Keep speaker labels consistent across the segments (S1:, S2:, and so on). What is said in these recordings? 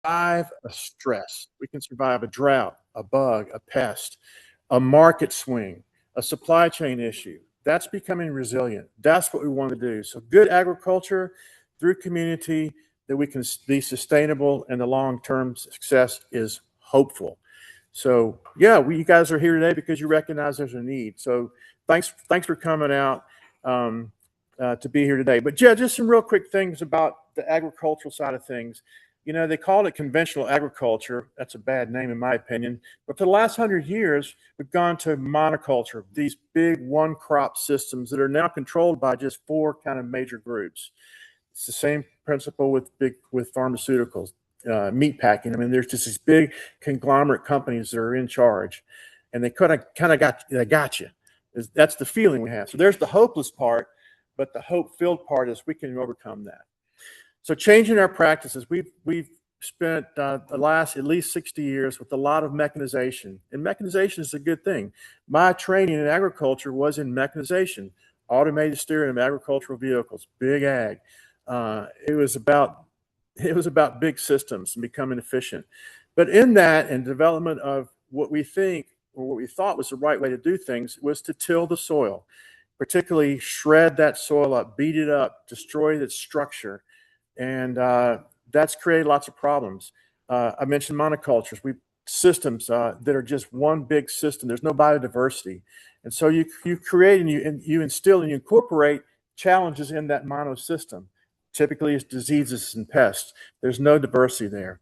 S1: survive a stress. We can survive a drought, a bug, a pest, a market swing, a supply chain issue. That's becoming resilient. That's what we want to do. So good agriculture through community that we can be sustainable and the long-term success is hopeful. So yeah, you guys are here today because you recognize there's a need. So thanks for coming out to be here today. But yeah, just some real quick things about the agricultural side of things. You know, they call it conventional agriculture. That's a bad name, in my opinion. But for the last 100 years, we've gone to monoculture, these big one crop systems that are now controlled by just four kind of major groups. It's the same principle with pharmaceuticals, meat packing. I mean, there's just these big conglomerate companies that are in charge, and they kind of got you. That's the feeling we have. So there's the hopeless part, but the hope-filled part is we can overcome that. So changing our practices, we've spent the last at least 60 years with a lot of mechanization, and mechanization is a good thing. My training in agriculture was in mechanization, automated steering of agricultural vehicles, big ag. It was about big systems and becoming efficient. But in that and development of what we think or what we thought was the right way to do things was to till the soil, particularly shred that soil up, beat it up, destroy its structure, and that's created lots of problems. I mentioned monocultures. Systems that are just one big system. There's no biodiversity, and so you create and you instill and you incorporate challenges in that mono system. Typically, it's diseases and pests. There's no diversity there.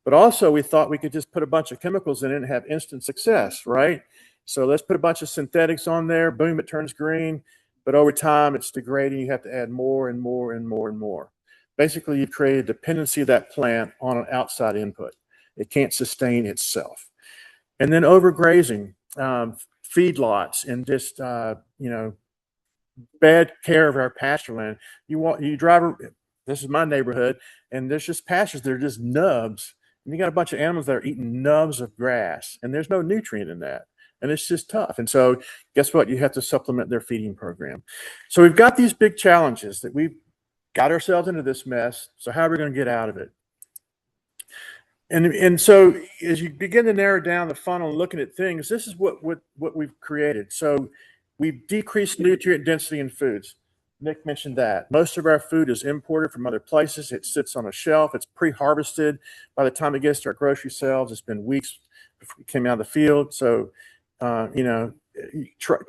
S1: But also, we thought we could just put a bunch of chemicals in it and have instant success, right? So let's put a bunch of synthetics on there. Boom, it turns green. But over time, it's degrading. You have to add more and more and more and more. Basically, you've created dependency of that plant on an outside input. It can't sustain itself. And then overgrazing, feedlots, and just bad care of our pasture land. You drive. This is my neighborhood, and there's just pastures that are just nubs, and you got a bunch of animals that are eating nubs of grass, and there's no nutrient in that, and it's just tough. And so, guess what? You have to supplement their feeding program. So we've got these big challenges that we've got ourselves into this mess. So how are we going to get out of it? And so as you begin to narrow down the funnel and looking at things, this is what we've created. So we've decreased nutrient density in foods. Nick mentioned that. Most of our food is imported from other places. It sits on a shelf. It's pre-harvested. By the time it gets to our grocery shelves, it's been weeks before it came out of the field. So,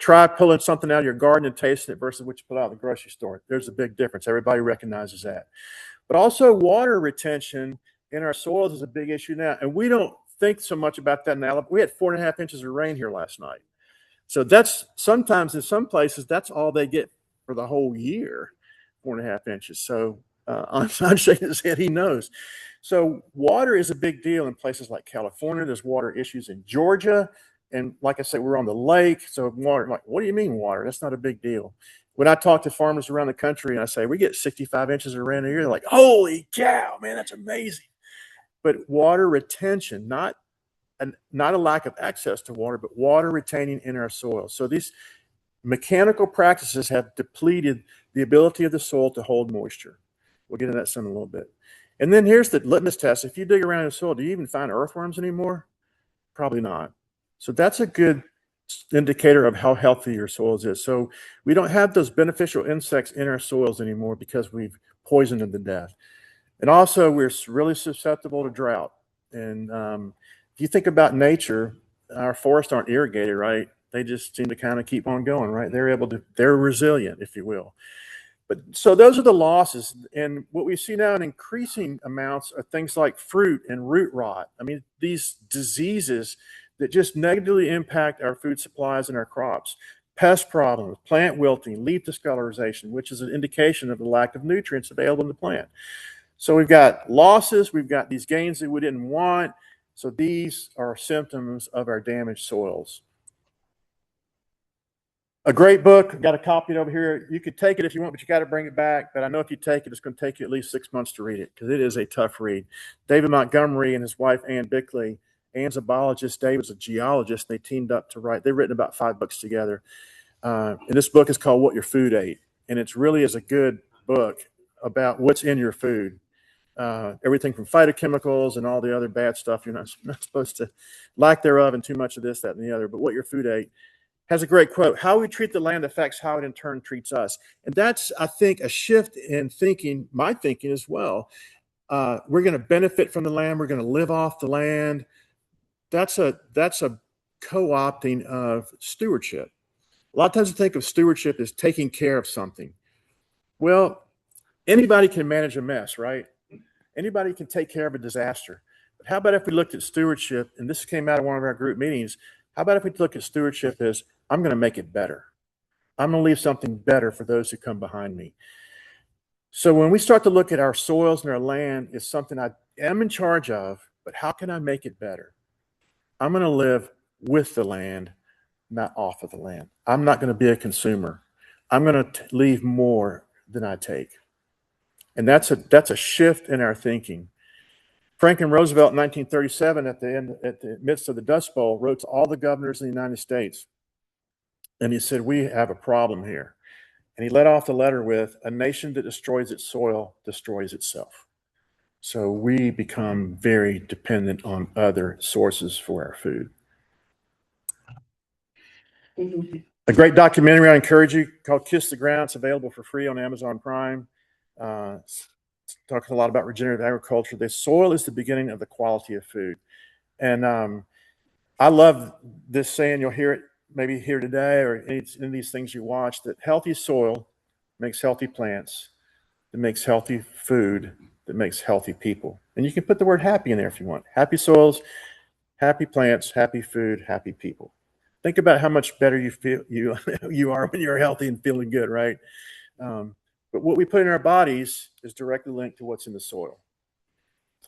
S1: try pulling something out of your garden and tasting it versus what you pull out of the grocery store. There's a big difference. Everybody recognizes that. But also water retention in our soils is a big issue now. And we don't think so much about that now. We had 4.5 inches of rain here last night. So that's sometimes in some places, that's all they get for the whole year, 4.5 inches. So I'm shaking his head, he knows. So water is a big deal in places like California. There's water issues in Georgia. And like I said, we're on the lake. So water, like, what do you mean water? That's not a big deal. When I talk to farmers around the country and I say, we get 65 inches of rain a year, they're like, holy cow, man, that's amazing. But water retention, not a lack of access to water, but water retaining in our soil. So these mechanical practices have depleted the ability of the soil to hold moisture. We'll get into that some in a little bit. And then here's the litmus test. If you dig around in the soil, do you even find earthworms anymore? Probably not. So that's a good indicator of how healthy your soils is. So we don't have those beneficial insects in our soils anymore because we've poisoned them to death. And also, we're really susceptible to drought. And if you think about nature, our forests aren't irrigated, right? They just seem to kind of keep on going, right? They're resilient, if you will. But so those are the losses. And what we see now in increasing amounts are things like fruit and root rot. I mean, these diseases that just negatively impact our food supplies and our crops. Pest problems, plant wilting, leaf discoloration, which is an indication of the lack of nutrients available in the plant. So we've got losses, we've got these gains that we didn't want. So these are symptoms of our damaged soils. A great book, got a copy over here. You could take it if you want, but you got to bring it back. But I know if you take it, it's going to take you at least 6 months to read it because it is a tough read. David Montgomery and his wife, Ann Bickley. Ann's a biologist, David's a geologist. They teamed up to write. They've written about 5 books together. And this book is called What Your Food Ate. And it really is a good book about what's in your food. everything from phytochemicals and all the other bad stuff you're not supposed to, lack thereof, and too much of this, that, and the other. But what your food ate has a great quote: "How we treat the land affects how it in turn treats us." And that's, I think, a shift in thinking, my thinking as well. We're going to benefit from the land. We're going to live off the land. That's a co-opting of stewardship. A lot of times we think of stewardship as taking care of something. Well, anybody can manage a mess, right? Anybody can take care of a disaster. But how about if we looked at stewardship, and this came out of one of our group meetings, how about if we look at stewardship as, I'm going to make it better. I'm going to leave something better for those who come behind me. So when we start to look at our soils and our land as something I am in charge of, but how can I make it better? I'm going to live with the land, not off of the land. I'm not going to be a consumer. I'm going to leave more than I take. And that's a shift in our thinking. Franklin Roosevelt in 1937, at the midst of the Dust Bowl, wrote to all the governors in the United States. And he said, we have a problem here. And he led off the letter with, a nation that destroys its soil destroys itself. So we become very dependent on other sources for our food. A great documentary I encourage you called Kiss the Ground. It's available for free on Amazon Prime. Talking a lot about regenerative agriculture. The soil is the beginning of the quality of food. And I love this saying. You'll hear it maybe here today or in these things you watch, that healthy soil makes healthy plants, that makes healthy food, that makes healthy people. And you can put the word happy in there if you want. Happy soils, happy plants, happy food, happy people. Think about how much better you feel you are when you're healthy and feeling good, right? But what we put in our bodies is directly linked to what's in the soil.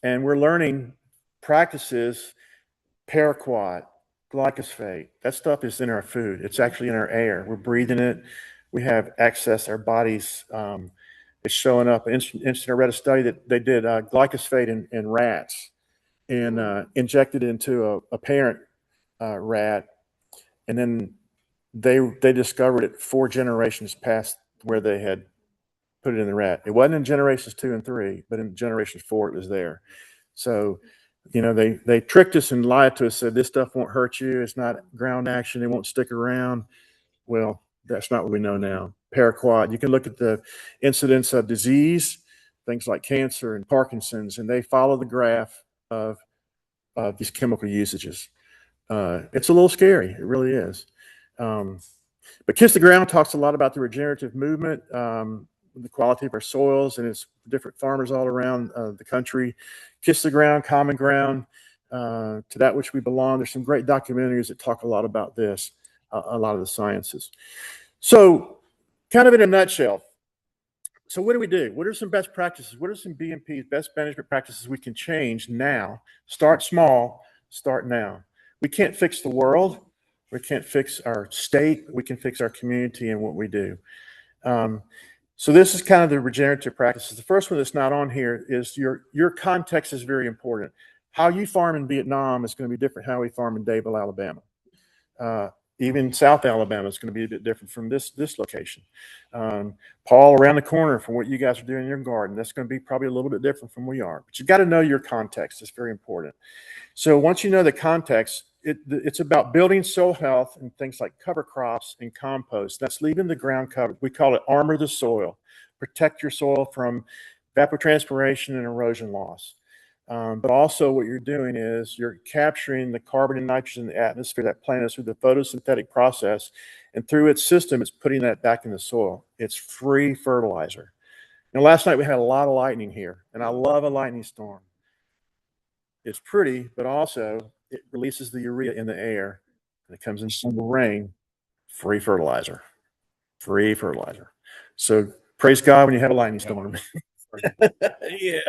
S1: And we're learning practices, paraquat, glyphosate. That stuff is in our food. It's actually in our air. We're breathing it. We have access. Our bodies, it's showing up. I read a study that they did glyphosate in rats and injected into a parent rat. And then they discovered it 4 generations past where they had put it in the rat. It wasn't in generations 2 and 3, but in generation 4, it was there. So, they tricked us and lied to us, said this stuff won't hurt you. It's not ground action. It won't stick around. Well, that's not what we know now. Paraquat, you can look at the incidence of disease, things like cancer and Parkinson's, and they follow the graph of these chemical usages. It's a little scary. It really is. But Kiss the Ground talks a lot about the regenerative movement, the quality of our soils, and it's different farmers all around the country. Kiss the Ground, Common Ground, to that which we belong. There's some great documentaries that talk a lot about this, a lot of the sciences. So kind of in a nutshell, so what do we do? What are some best practices? What are some BMPs, best management practices we can change now? Start small, start now. We can't fix the world. We can't fix our state. We can fix our community and what we do. So this is kind of the regenerative practices. The first one that's not on here is your context is very important. How you farm in Vietnam is going to be different how we farm in Dadeville, Alabama. Even South Alabama is going to be a bit different from this location. Paul, around the corner from what you guys are doing in your garden, that's going to be probably a little bit different from we are. But you've got to know your context. It's very important. So once you know the context, it's about building soil health and things like cover crops and compost. That's leaving the ground covered. We call it armor the soil. Protect your soil from evapotranspiration and erosion loss. But also what you're doing is you're capturing the carbon and nitrogen in the atmosphere that plant is through the photosynthetic process. And through its system, it's putting that back in the soil. It's free fertilizer. Last night we had a lot of lightning here, and I love a lightning storm. It's pretty, but also it releases the urea in the air, and it comes in single rain. Free fertilizer. Free fertilizer. So praise God when you have a lightning storm. Yeah.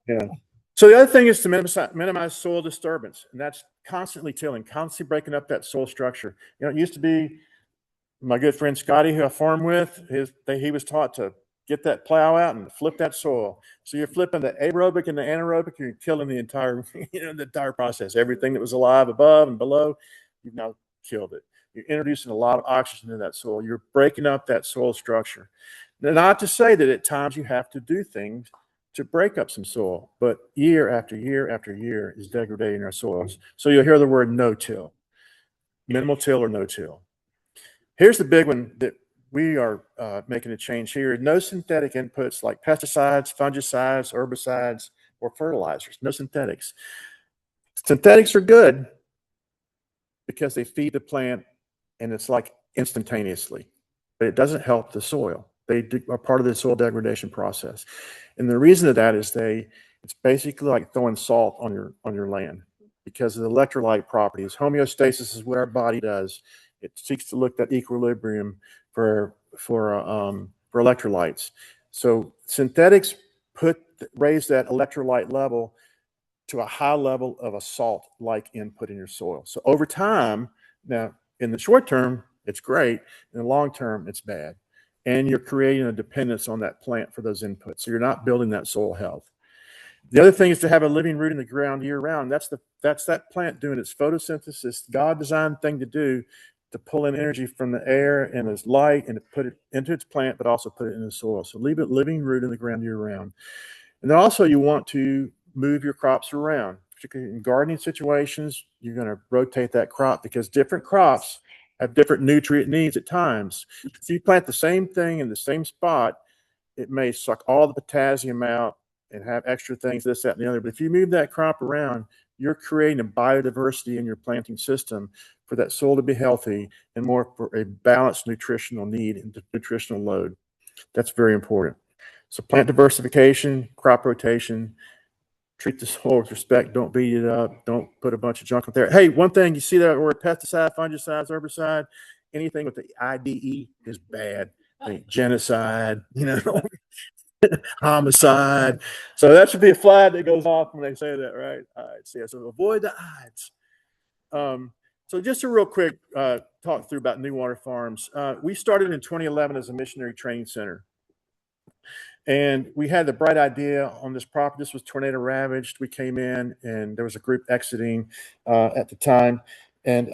S1: Yeah. So the other thing is to minimize soil disturbance, and that's constantly tilling, constantly breaking up that soil structure. It used to be my good friend Scotty, who I farm with, he was taught to get that plow out and flip that soil. So you're flipping the aerobic and the anaerobic, and you're killing the entire, the entire process. Everything that was alive above and below, you've now killed it. You're introducing a lot of oxygen into that soil. You're breaking up that soil structure. Not to say that at times you have to do things to break up some soil, but year after year after year is degrading our soils. So you'll hear the word no-till, minimal till or no-till. Here's the big one that we are making a change here. No synthetic inputs like pesticides, fungicides, herbicides, or fertilizers. No synthetics. Synthetics are good because they feed the plant and it's like instantaneously, but it doesn't help the soil. They are part of the soil degradation process. And the reason of that is it's basically like throwing salt on your land because of the electrolyte properties. Homeostasis is what our body does. It seeks to look at equilibrium for electrolytes. So synthetics raise that electrolyte level to a high level of a salt-like input in your soil. So over time, now in the short term, it's great. In the long term, it's bad. And you're creating a dependence on that plant for those inputs. So you're not building that soil health. The other thing is to have a living root in the ground year round. That's that plant doing its photosynthesis, God-designed thing to do to pull in energy from the air and its light and to put it into its plant, but also put it in the soil. So leave it living root in the ground year round. And then also you want to move your crops around. Particularly in gardening situations, you're going to rotate that crop because different crops have different nutrient needs at times. If you plant the same thing in the same spot, it may suck all the potassium out and have extra things, this, that, and the other. But if you move that crop around, you're creating a biodiversity in your planting system for that soil to be healthy and more for a balanced nutritional need and nutritional load. That's very important. So plant diversification, crop rotation, treat the soil with respect. Don't beat it up. Don't put a bunch of junk up there. Hey, one thing, you see that word pesticide, fungicide, herbicide, anything with the IDE is bad. Genocide, homicide. So that should be a flag that goes off when they say that, right? All right. So avoid the Ides. So just a real quick talk through about New Water Farms. We started in 2011 as a missionary training center. And we had the bright idea on this property. This was tornado ravaged. We came in and there was a group exiting at the time. And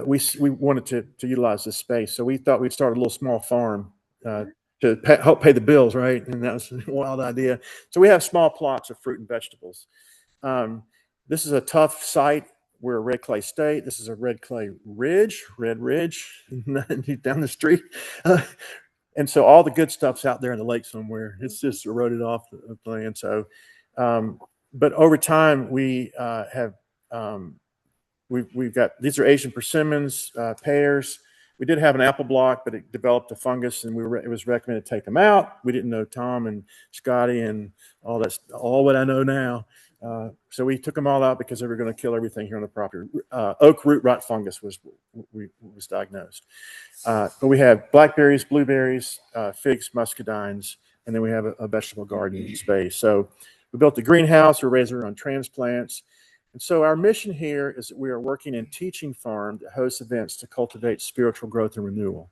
S1: we wanted to utilize this space. So we thought we'd start a little small farm to help pay the bills, right? And that was a wild idea. So we have small plots of fruit and vegetables. This is a tough site. We're a red clay state. This is a red clay ridge, red ridge down the street. And so all the good stuff's out there in the lake somewhere. It's just eroded off the land. So, but over time we have we've got, these are Asian persimmons, pears. We did have an apple block, but it developed a fungus, and it was recommended to take them out. We didn't know Tom and Scotty and all what I know now. So we took them all out because they were going to kill everything here on the property. Oak root rot fungus was diagnosed. But we have blackberries, blueberries, figs, muscadines, and then we have a vegetable garden space. So we built a greenhouse. We're raising our own transplants. And so our mission here is that we are working in teaching farm that hosts events to cultivate spiritual growth and renewal.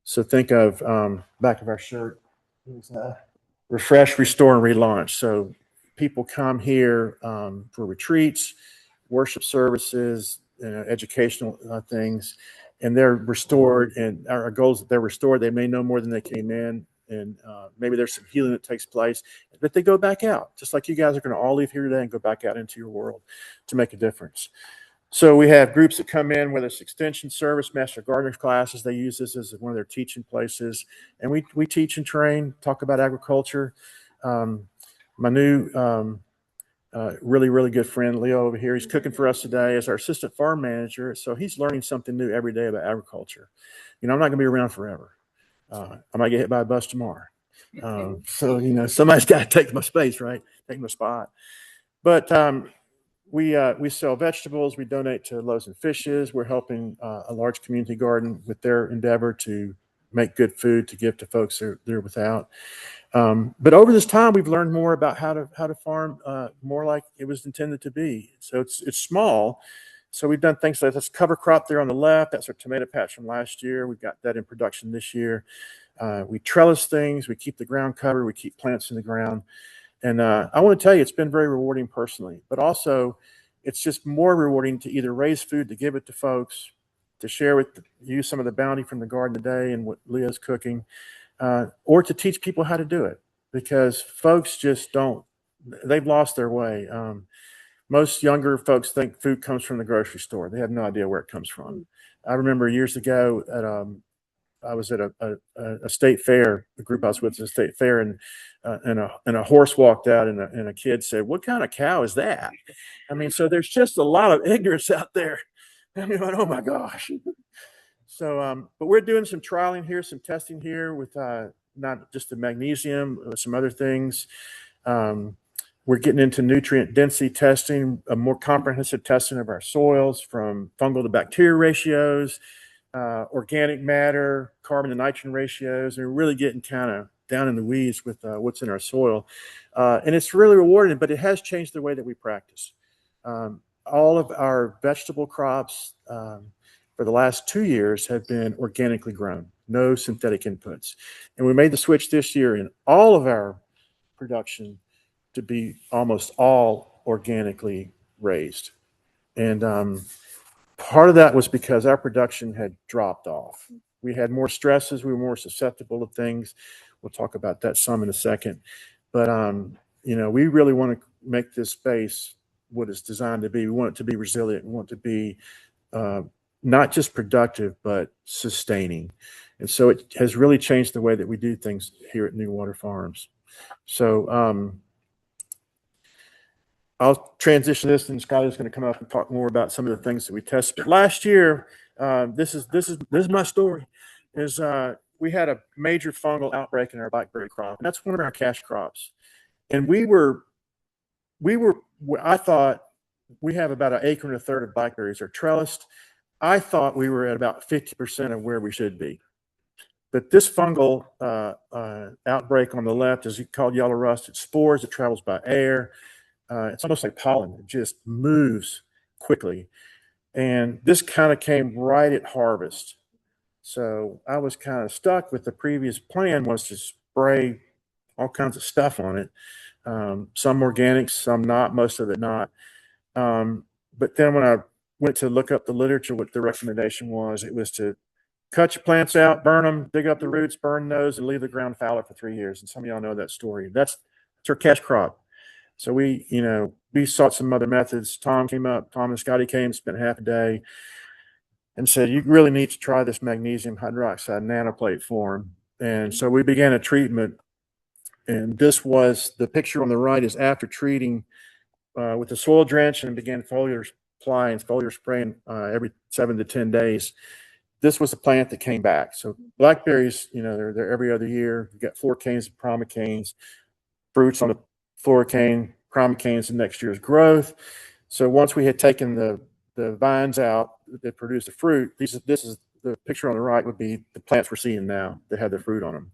S1: So think of back of our shirt, refresh, restore, and relaunch. So people come here for retreats, worship services, educational things, and they're restored. And our goal is that they're restored. They may know more than they came in, and maybe there's some healing that takes place, but they go back out, just like you guys are going to all leave here today and go back out into your world to make a difference. So we have groups that come in, whether it's extension service, master gardener classes. They use this as one of their teaching places, and we teach and train, talk about agriculture. My new really, really good friend, Leo, over here, he's cooking for us today as our assistant farm manager. So he's learning something new every day about agriculture. I'm not going to be around forever. I might get hit by a bus tomorrow. So, somebody's got to take my space, right? Take my spot. But we sell vegetables. We donate to Loaves and Fishes. We're helping a large community garden with their endeavor to make good food to give to folks that are without. But over this time, we've learned more about how to farm more like it was intended to be. So it's small. So we've done things like this cover crop there on the left. That's our tomato patch from last year. We've got that in production this year. We trellis things. We keep the ground covered. We keep plants in the ground. And I want to tell you, it's been very rewarding personally, but also it's just more rewarding to either raise food to give it to folks, to share with you some of the bounty from the garden today and what Leah's cooking, or to teach people how to do it. because folks just don't, they've lost their way. Most younger folks think food comes from the grocery store. They have no idea where it comes from. I remember years ago I was at a state fair. The group I was with at a state fair, and a horse walked out, and a kid said, "What kind of cow is that?" I mean, so there's just a lot of ignorance out there. I mean, oh my gosh. So, but we're doing some trialing here, some testing here with not just the magnesium, but some other things. Um, we're getting into nutrient density testing, a more comprehensive testing of our soils, from fungal to bacteria ratios, organic matter, carbon to nitrogen ratios, and we're really getting kind of down in the weeds with what's in our soil. And it's really rewarding, but it has changed the way that we practice. All of our vegetable crops for the last 2 years have been organically grown, no synthetic inputs. And we made the switch this year in all of our production to be almost all organically raised. And part of that was because our production had dropped off. We had more stresses. We were more susceptible to things. We'll talk about that some in a second. But, we really want to make this space what it's designed to be. We want it to be resilient. We want it to be not just productive, but sustaining. And so it has really changed the way that we do things here at New Water Farms. So I'll transition this, and Skyler's going to come up and talk more about some of the things that we tested. But last year, this is my story. We had a major fungal outbreak in our blackberry crop, and that's one of our cash crops. And I thought we have about an acre and a third of blackberries are trellised. I thought we were at about 50% of where we should be. But this fungal outbreak on the left is called yellow rust. It's spores. It travels by air. It's almost like pollen. It just moves quickly. And this kind of came right at harvest. So I was kind of stuck with the previous plan, was to spray all kinds of stuff on it. Some organic, some not, most of it not. But then when I went to look up the literature, what the recommendation was, it was to cut your plants out, burn them, dig up the roots, burn those, and leave the ground fallow for 3 years. And some of y'all know that story. That's our cash crop. So we sought some other methods. Tom and Scotty came, spent half a day, and said, you really need to try this magnesium hydroxide nanoplate form. And so we began a treatment. And this was, the picture on the right is after treating with the soil drench, and began foliar spraying every 7 to 10 days. This was a plant that came back. So blackberries, they're every other year. You've got floricanes and promicanes, fruits on the floricane, promicanes in next year's growth. So once we had taken the vines out that produce the fruit, this is the picture on the right would be the plants we're seeing now that have the fruit on them.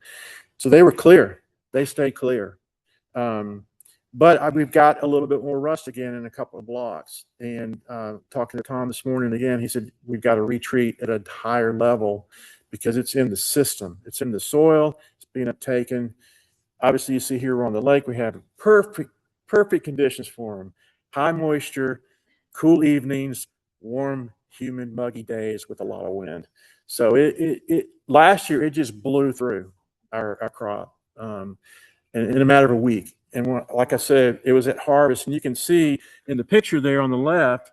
S1: So they were clear. They stayed clear. But we've got a little bit more rust again in a couple of blocks. And talking to Tom this morning again, he said we've got to retreat at a higher level because it's in the system. It's in the soil. It's being uptaken. Obviously, you see here we're on the lake. We have perfect conditions for them. High moisture, cool evenings, warm, humid, muggy days with a lot of wind. So it last year, it just blew through our crop in a matter of a week. And like I said, it was at harvest. And you can see in the picture there on the left,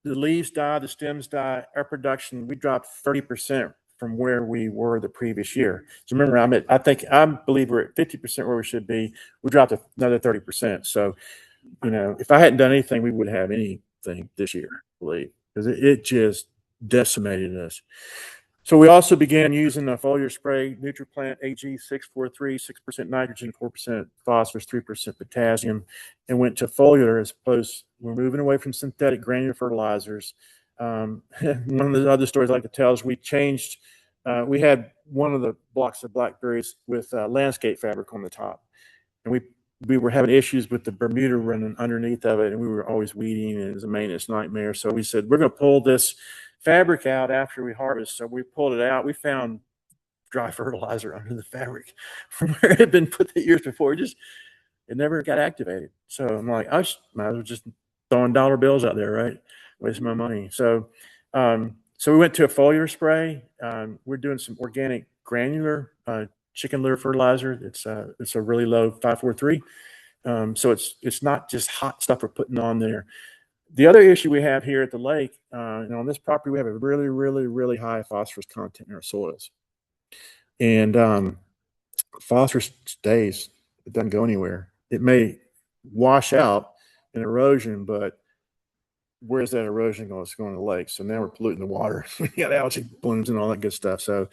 S1: the leaves die, the stems die. Our production, we dropped 30% from where we were the previous year. So remember, I believe we're at 50% where we should be. We dropped another 30%. So, if I hadn't done anything, we wouldn't have anything this year, I believe, because it just decimated us. So we also began using the foliar spray, NutriPlant AG 643, 6% nitrogen, 4% phosphorus, 3% potassium, and went to foliar as opposed. We're moving away from synthetic granular fertilizers. One of the other stories I like to tell is we changed. We had one of the blocks of blackberries with landscape fabric on the top, and we were having issues with the Bermuda running underneath of it, and we were always weeding, and it was a maintenance nightmare. So we said, we're going to pull this fabric out after we harvest. So we pulled it out. We found dry fertilizer under the fabric from where it had been put the years before. It never got activated. So I'm like, I might as well just throwing dollar bills out there, right? Wasting my money. So we went to a foliar spray. We're doing some organic granular chicken litter fertilizer. It's a really low 543. So it's not just hot stuff we're putting on there. The other issue we have here at the lake, and on this property, we have a really, really, really high phosphorus content in our soils. And phosphorus stays, it doesn't go anywhere. It may wash out in erosion, but where's that erosion going? It's going to the lake. So now we're polluting the water. We got algae blooms and all that good stuff. So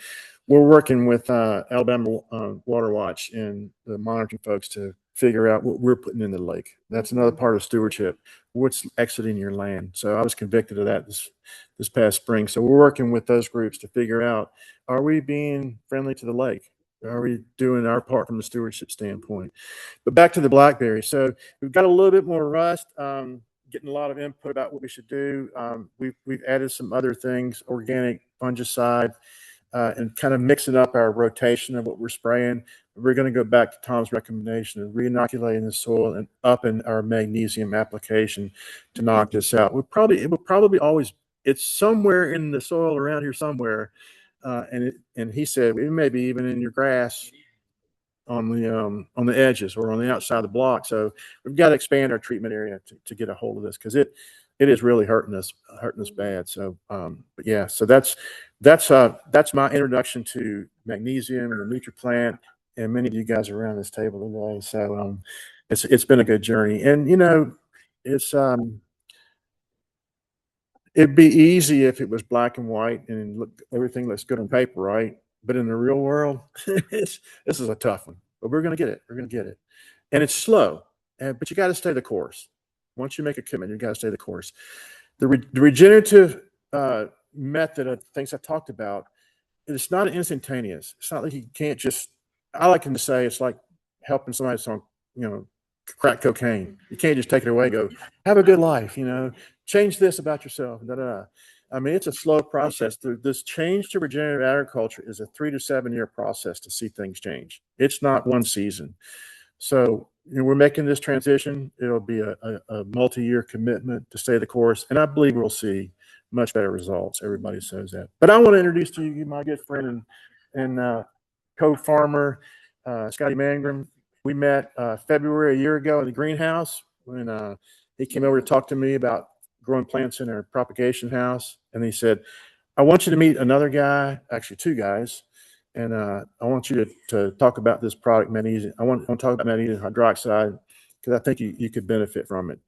S1: we're working with Alabama Water Watch and the monitoring folks to figure out what we're putting in the lake. That's another part of stewardship. What's exiting your land? So I was convicted of that this past spring. So we're working with those groups to figure out, are we being friendly to the lake? Are we doing our part from the stewardship standpoint? But back to the blackberry. So we've got a little bit more rust. Getting a lot of input about what we should do. We've added some other things, organic fungicide, and kind of mixing up our rotation of what we're spraying. We're going to go back to Tom's recommendation of re-inoculating the soil and upping our magnesium application to knock this out. It will probably always, it's somewhere in the soil around here somewhere. And he said it may be even in your grass on the edges or on the outside of the block. So we've got to expand our treatment area to get a hold of this, because it is really hurting us bad. So but yeah, so that's my introduction to magnesium and the NutriPlant, and many of you guys around this table today. So it's been a good journey, and it's it'd be easy if it was black and white and everything looks good on paper, right? But in the real world, this is a tough one. But we're going to get it. We're going to get it. And it's slow, but you got to stay the course. Once you make a commitment, you got to stay the course. The regenerative method of things I talked about, it's not instantaneous. It's not like you can't just, I like to say it's like helping somebody that's on, crack cocaine. You can't just take it away and go, have a good life, change this about yourself. Da, da, da. I mean, it's a slow process. This change to regenerative agriculture is a 3 to 7 year process to see things change. It's not one season. So we're making this transition. It'll be a multi-year commitment to stay the course, and I believe we'll see much better results. Everybody says that. But I want to introduce to you my good friend and co-farmer, Scotty Mangrum. We met February a year ago in the greenhouse when he came over to talk to me about growing plants in our propagation house. And he said, I want you to meet another guy, actually two guys, and I want you to talk about this product, magnesium. I want to talk about magnesium hydroxide, because I think you could benefit from it.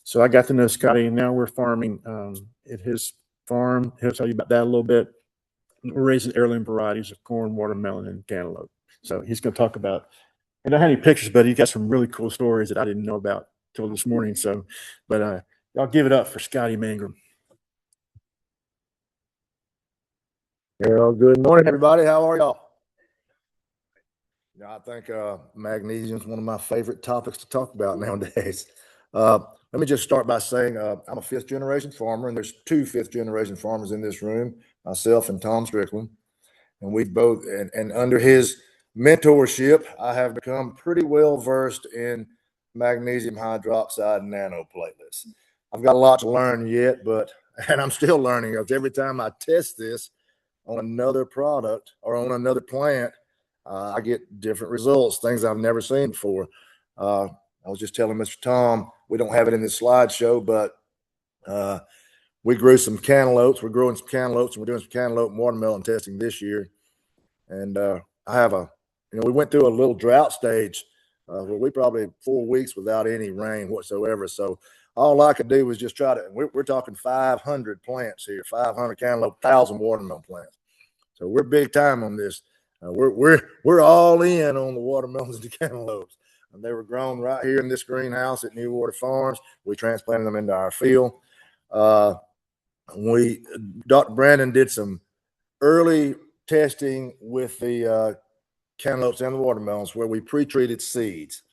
S1: So I got to know Scotty, and now we're farming at his farm. He'll tell you about that a little bit. We're raising heirloom varieties of corn, watermelon, and cantaloupe. So he's going to talk about, I don't have any pictures, but he's got some really cool stories that I didn't know about till this morning. So, but y'all give it up for Scotty Mangrum.
S2: Well, good morning, everybody. How are y'all? I think magnesium is one of my favorite topics to talk about nowadays. Let me just start by saying I'm a fifth-generation farmer, and there's two fifth-generation farmers in this room, myself and Tom Strickland. And we've both, and under his mentorship, I have become pretty well versed in magnesium hydroxide nanoplatelets. I've got a lot to learn yet, and I'm still learning. Every time I test this on another product or on another plant, I get different results, things I've never seen before. I was just telling Mr. Tom, we don't have it in this slideshow, but we grew some cantaloupes. We're growing some cantaloupes, and we're doing some cantaloupe and watermelon testing this year. And I have we went through a little drought stage where we probably 4 weeks without any rain whatsoever. So all I could do was just try to, we're talking 500 plants here, 500 cantaloupe, 1,000 watermelon plants. So we're big time on this. We're all in on the watermelons and the cantaloupes. And they were grown right here in this greenhouse at New Water Farms. We transplanted them into our field. Dr. Brandon did some early testing with the cantaloupes and the watermelons where we pre-treated seeds.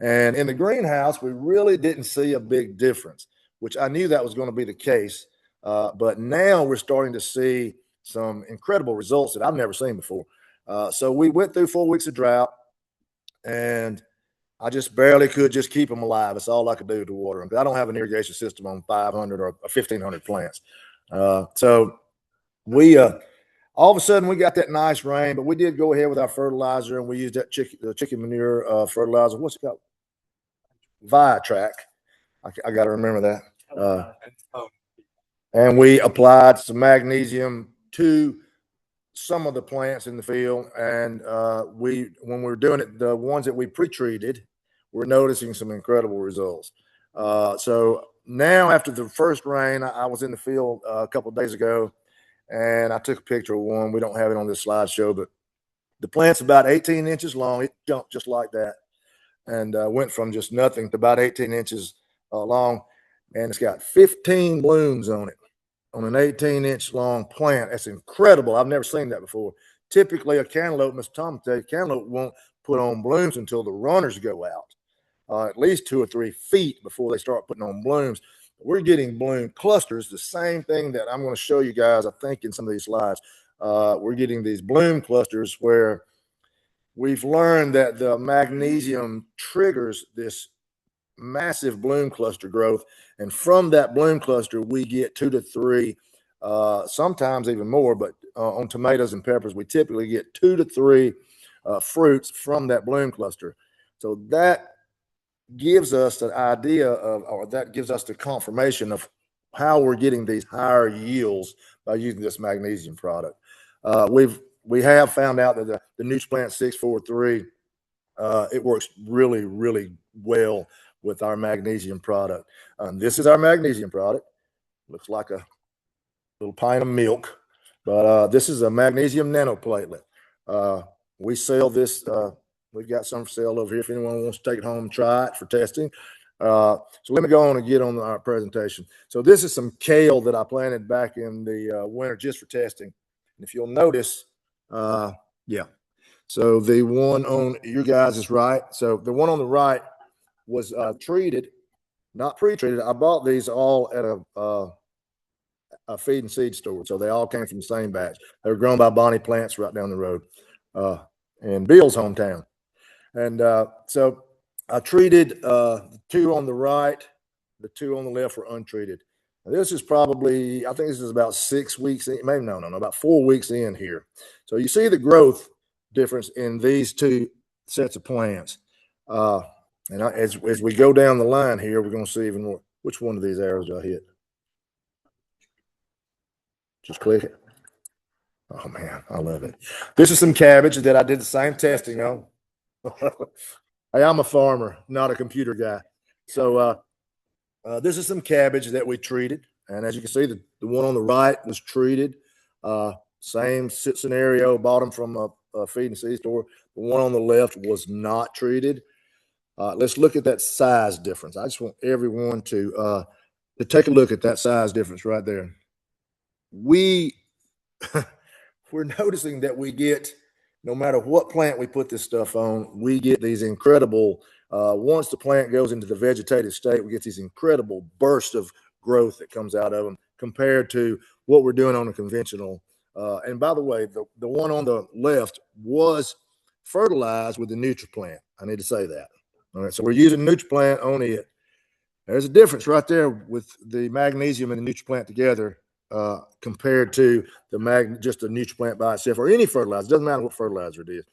S2: And in the greenhouse, we really didn't see a big difference, which I knew that was going to be the case. But now we're starting to see some incredible results that I've never seen before. So we went through 4 weeks of drought, and I just barely could just keep them alive. That's all I could do to water them. I don't have an irrigation system on 500 or 1,500 plants. So all of a sudden we got that nice rain, but we did go ahead with our fertilizer and we used that chicken manure fertilizer. What's it called? Viatrack. I got to remember that. And we applied some magnesium to some of the plants in the field. And when we were doing it, the ones that we pre-treated, we're noticing some incredible results. So now after the first rain, I was in the field a couple of days ago and I took a picture of one. We don't have it on this slideshow, but the plant's about 18 inches long. It jumped just like that and went from just nothing to about 18 inches long. And it's got 15 blooms on it on an 18-inch long plant. That's incredible. I've never seen that before. Typically, a cantaloupe, Mr. Tom, cantaloupe won't put on blooms until the runners go out, at least 2 or 3 feet before they start putting on blooms. We're getting bloom clusters, the same thing that I'm going to show you guys, I think, in some of these slides. We're getting these bloom clusters where we've learned that the magnesium triggers this massive bloom cluster growth. And from that bloom cluster, we get 2 to 3, sometimes even more, but on tomatoes and peppers, we typically get 2 to 3 fruits from that bloom cluster. So that gives us the idea of, or that gives us the confirmation of how we're getting these higher yields by using this magnesium product. We have found out that the NutriPlant 643, it works really, really well with our magnesium product. This is our magnesium product. Looks like a little pint of milk, but this is a magnesium nanoplatelet. We sell this. We've got some for sale over here if anyone wants to take it home and try it for testing. So let me go on and get on our presentation. So this is some kale that I planted back in the winter just for testing. And if you'll notice, yeah. So the one on your guys is right. So the one on the right was treated, not pre-treated. I bought these all at a feed and seed store. So they all came from the same batch. They were grown by Bonnie Plants right down the road in Bill's hometown. And so I treated the 2 on the right, the 2 on the left were untreated. Now, this is probably, I think this is about 6 weeks in, maybe no, about 4 weeks in here. So you see the growth difference in these 2 sets of plants. And as we go down the line here, we're going to see even more. Which one of these arrows do I hit? Just click it. Oh, man, I love it. This is some cabbage that I did the same testing on. Hey, I'm a farmer, not a computer guy. So this is some cabbage that we treated. And as you can see, the one on the right was treated. Same scenario, bought them from a feed and seed store. The one on the left was not treated. Let's look at that size difference. I just want everyone to take a look at that size difference right there. We're noticing that we get, no matter what plant we put this stuff on, we get these incredible, once the plant goes into the vegetative state, we get these incredible bursts of growth that comes out of them compared to what we're doing on a conventional. And by the way, the one on the left was fertilized with the NutriPlant. I need to say that. All right, so we're using NutriPlant on it. There's a difference right there with the magnesium and the NutriPlant together compared to just the NutriPlant by itself or any fertilizer. It doesn't matter what fertilizer it is.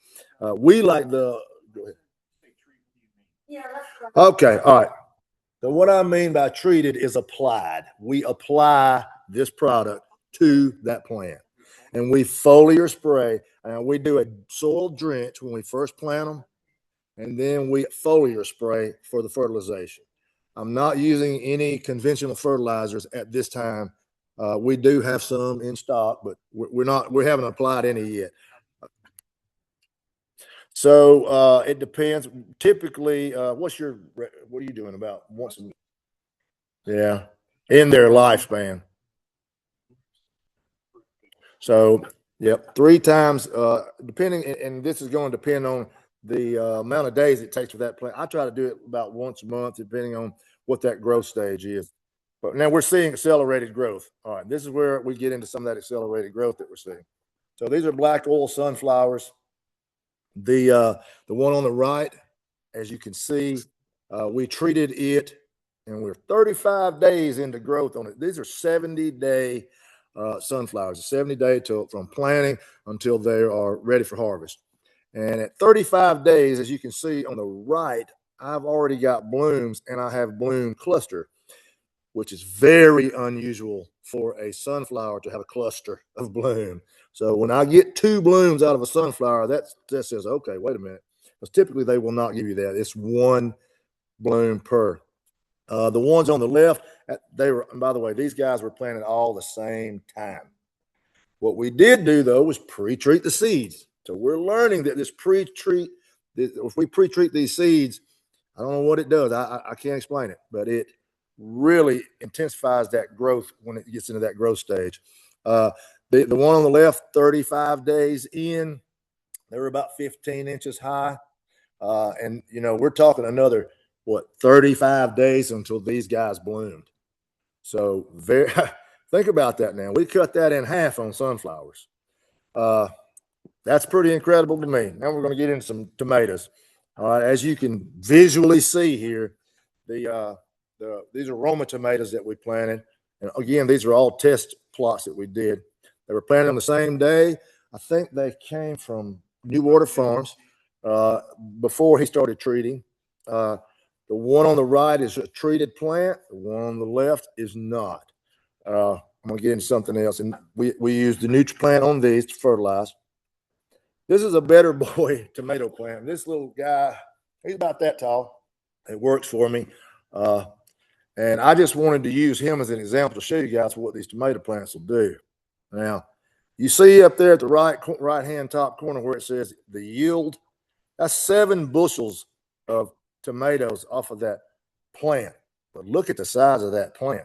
S2: We like the. Go ahead. Yeah. Okay. All right. So what I mean by treated is applied. We apply this product to that plant, and we foliar spray. And we do a soil drench when we first plant them, and then we foliar spray for the fertilization. I'm not using any conventional fertilizers at this time. We do have some in stock, but we haven't applied any yet. So it depends. Typically, what are you doing about once? Yeah, in their lifespan. So, yep, 3 times, depending, and this is going to depend on the amount of days it takes for that plant. I try to do it about once a month, depending on what that growth stage is. But now we're seeing accelerated growth. All right, this is where we get into some of that accelerated growth that we're seeing. So these are black oil sunflowers. The one on the right, as you can see, we treated it, and we're 35 days into growth on it. These are 70-day sunflowers. It's 70 days from planting until they are ready for harvest. And at 35 days, as you can see on the right, I've already got blooms and I have bloom cluster, which is very unusual for a sunflower to have a cluster of bloom. So when I get 2 blooms out of a sunflower, that says, okay, wait a minute. Because typically they will not give you that. It's 1 bloom per. The ones on the left, they were, and by the way, these guys were planted all the same time. What we did do though was pre-treat the seeds. So we're learning that if we pre-treat these seeds, I don't know what it does. I can't explain it, but it really intensifies that growth when it gets into that growth stage. The one on the left, 35 days in, they were about 15 inches high. And, we're talking another, 35 days until these guys bloomed. So think about that now. We cut that in half on sunflowers. That's pretty incredible to me. Now we're going to get into some tomatoes. All right, as you can visually see here, these are Roma tomatoes that we planted. And again, these are all test plots that we did. They were planted on the same day. I think they came from New Water Farms before he started treating. The one on the right is a treated plant. The one on the left is not. I'm going to get into something else. And we used the NutriPlant on these to fertilize. This is a Better Boy tomato plant. This little guy, he's about that tall. It works for me. And I just wanted to use him as an example to show you guys what these tomato plants will do. Now, you see up there at the right-hand top corner where it says the yield, that's 7 bushels of tomatoes off of that plant. But look at the size of that plant.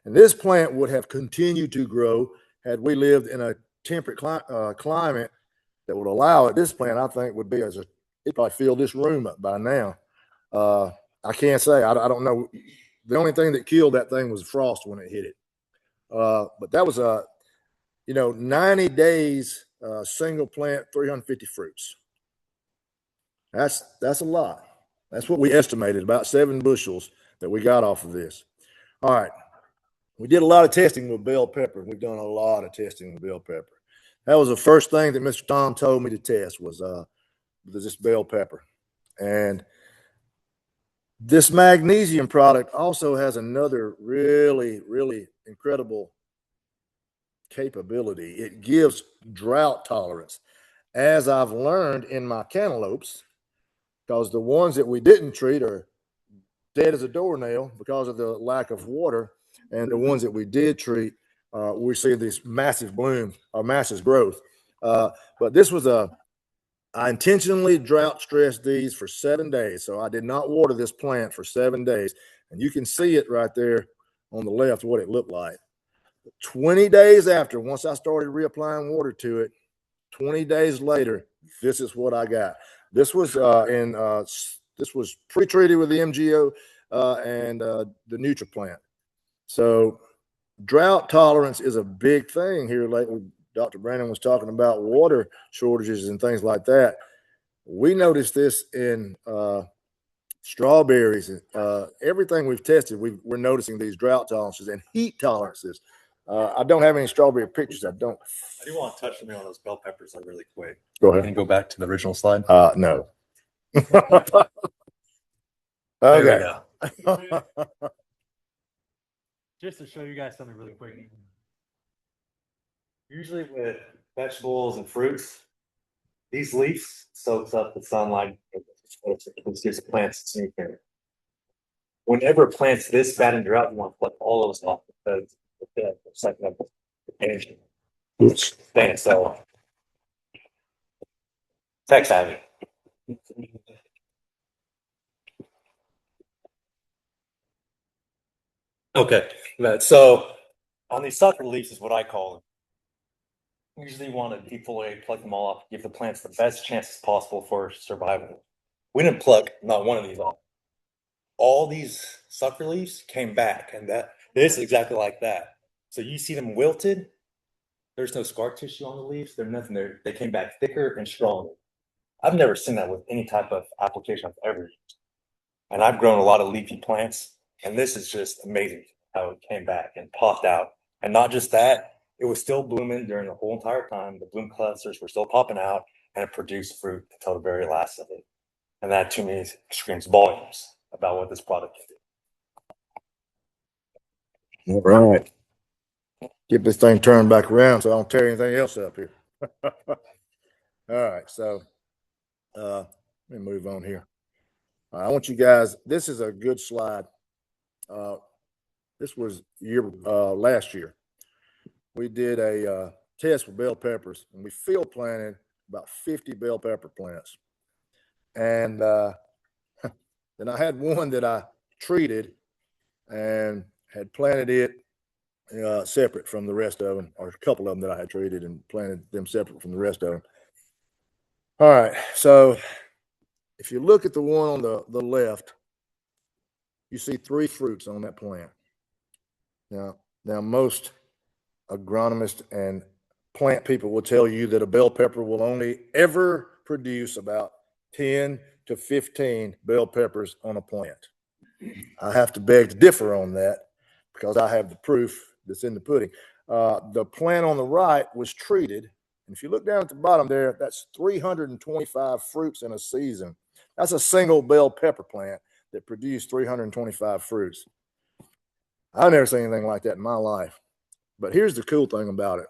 S2: And this plant would have continued to grow had we lived in a temperate climate that would allow it. This plant, I think, would be it probably filled this room up by now. I can't say. I don't know. The only thing that killed that thing was frost when it hit it. But that was 90 days, single plant, 350 fruits. That's a lot. That's what we estimated, about 7 bushels that we got off of this. All right. We did a lot of testing with bell pepper. We've done a lot of testing with bell pepper. That was the first thing that Mr. Tom told me to test was this bell pepper. And this magnesium product also has another really, really incredible capability. It gives drought tolerance. As I've learned in my cantaloupes, because the ones that we didn't treat are dead as a doornail because of the lack of water, and the ones that we did treat, we see this massive bloom or massive growth. But this was I intentionally drought stressed these for 7 days. So I did not water this plant for 7 days. And you can see it right there on the left, what it looked like. 20 days after, once I started reapplying water to it, 20 days later, this is what I got. This was this was pre-treated with the MGO and the NutriPlant. So drought tolerance is a big thing here lately. Dr. Brandon was talking about water shortages and things like that. We noticed this in strawberries. Everything we've tested, we're noticing these drought tolerances and heat tolerances. I don't have any strawberry pictures. I do
S3: want to touch on those bell peppers really quick.
S2: Go ahead.
S3: Can you go back to the original slide?
S2: No.
S3: There we
S2: Okay.
S3: go. Just to show you guys something really quick. Usually with vegetables and fruits, these leaves soaks up the sunlight. It's just plants in here. Whenever plants this bad in drought, you want to pluck all those off because it's like energy. Dang, so tech savvy. Okay, so on these sucker leaves is what I call them. Usually want to defoliate, pluck them all off, give the plants the best chances possible for survival. We didn't pluck not one of these off. All these sucker leaves came back, and this is exactly like that. So you see them wilted. There's no scar tissue on the leaves. There's nothing there. They came back thicker and stronger. I've never seen that with any type of application I've ever used. And I've grown a lot of leafy plants, and this is just amazing how it came back and popped out. And not just that, it was still blooming during the whole entire time. The bloom clusters were still popping out, and it produced fruit until the very last of it. And that to me screams volumes about what this product can do.
S2: All right. Get this thing turned back around so I don't tear anything else up here. All right. So let me move on here. I want you guys, this is a good slide. This was last year. We did a test for bell peppers, and we field planted about 50 bell pepper plants. And then I had one that I treated and had planted it separate from the rest of them, or a couple of them that I had treated and planted them separate from the rest of them. All right, so if you look at the one on the left, you see 3 fruits on that plant. Now most agronomists and plant people will tell you that a bell pepper will only ever produce about 10 to 15 bell peppers on a plant. I have to beg to differ on that because I have the proof that's in the pudding. The plant on the right was treated. And if you look down at the bottom there, that's 325 fruits in a season. That's a single bell pepper plant that produced 325 fruits. I've never seen anything like that in my life. But here's the cool thing about it.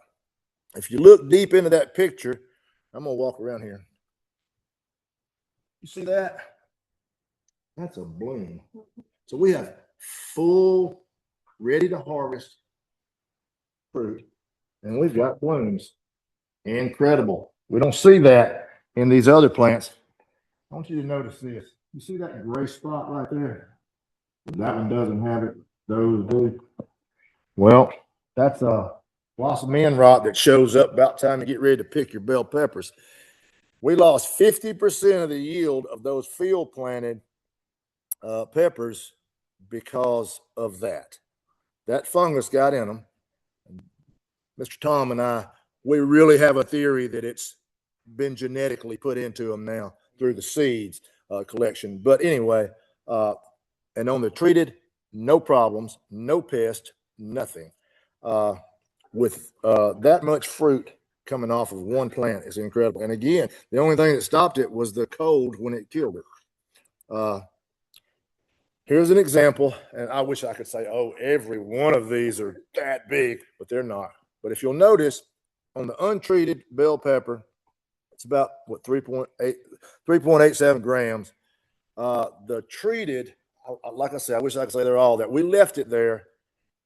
S2: If you look deep into that picture, I'm going to walk around here. You see that? That's a bloom. So we have full, ready to harvest fruit, and we've got blooms. Incredible. We don't see that in these other plants. I want you to notice this. You see that gray spot right there? That one doesn't have it. Those do. Well, that's a blossom end rot that shows up about time to get ready to pick your bell peppers. We lost 50% of the yield of those field planted peppers because of that. That fungus got in them. Mr. Tom and I, we really have a theory that it's been genetically put into them now through the seeds collection. But anyway, and on the treated, no problems, no pest, nothing. With that much fruit coming off of one plant is incredible. And again, the only thing that stopped it was the cold when it killed it. Here's an example, and I wish I could say, oh, every one of these are that big, but they're not. But if you'll notice, on the untreated bell pepper, it's about, 3.87 grams. The treated, like I said, I wish I could say they're all that. We left it there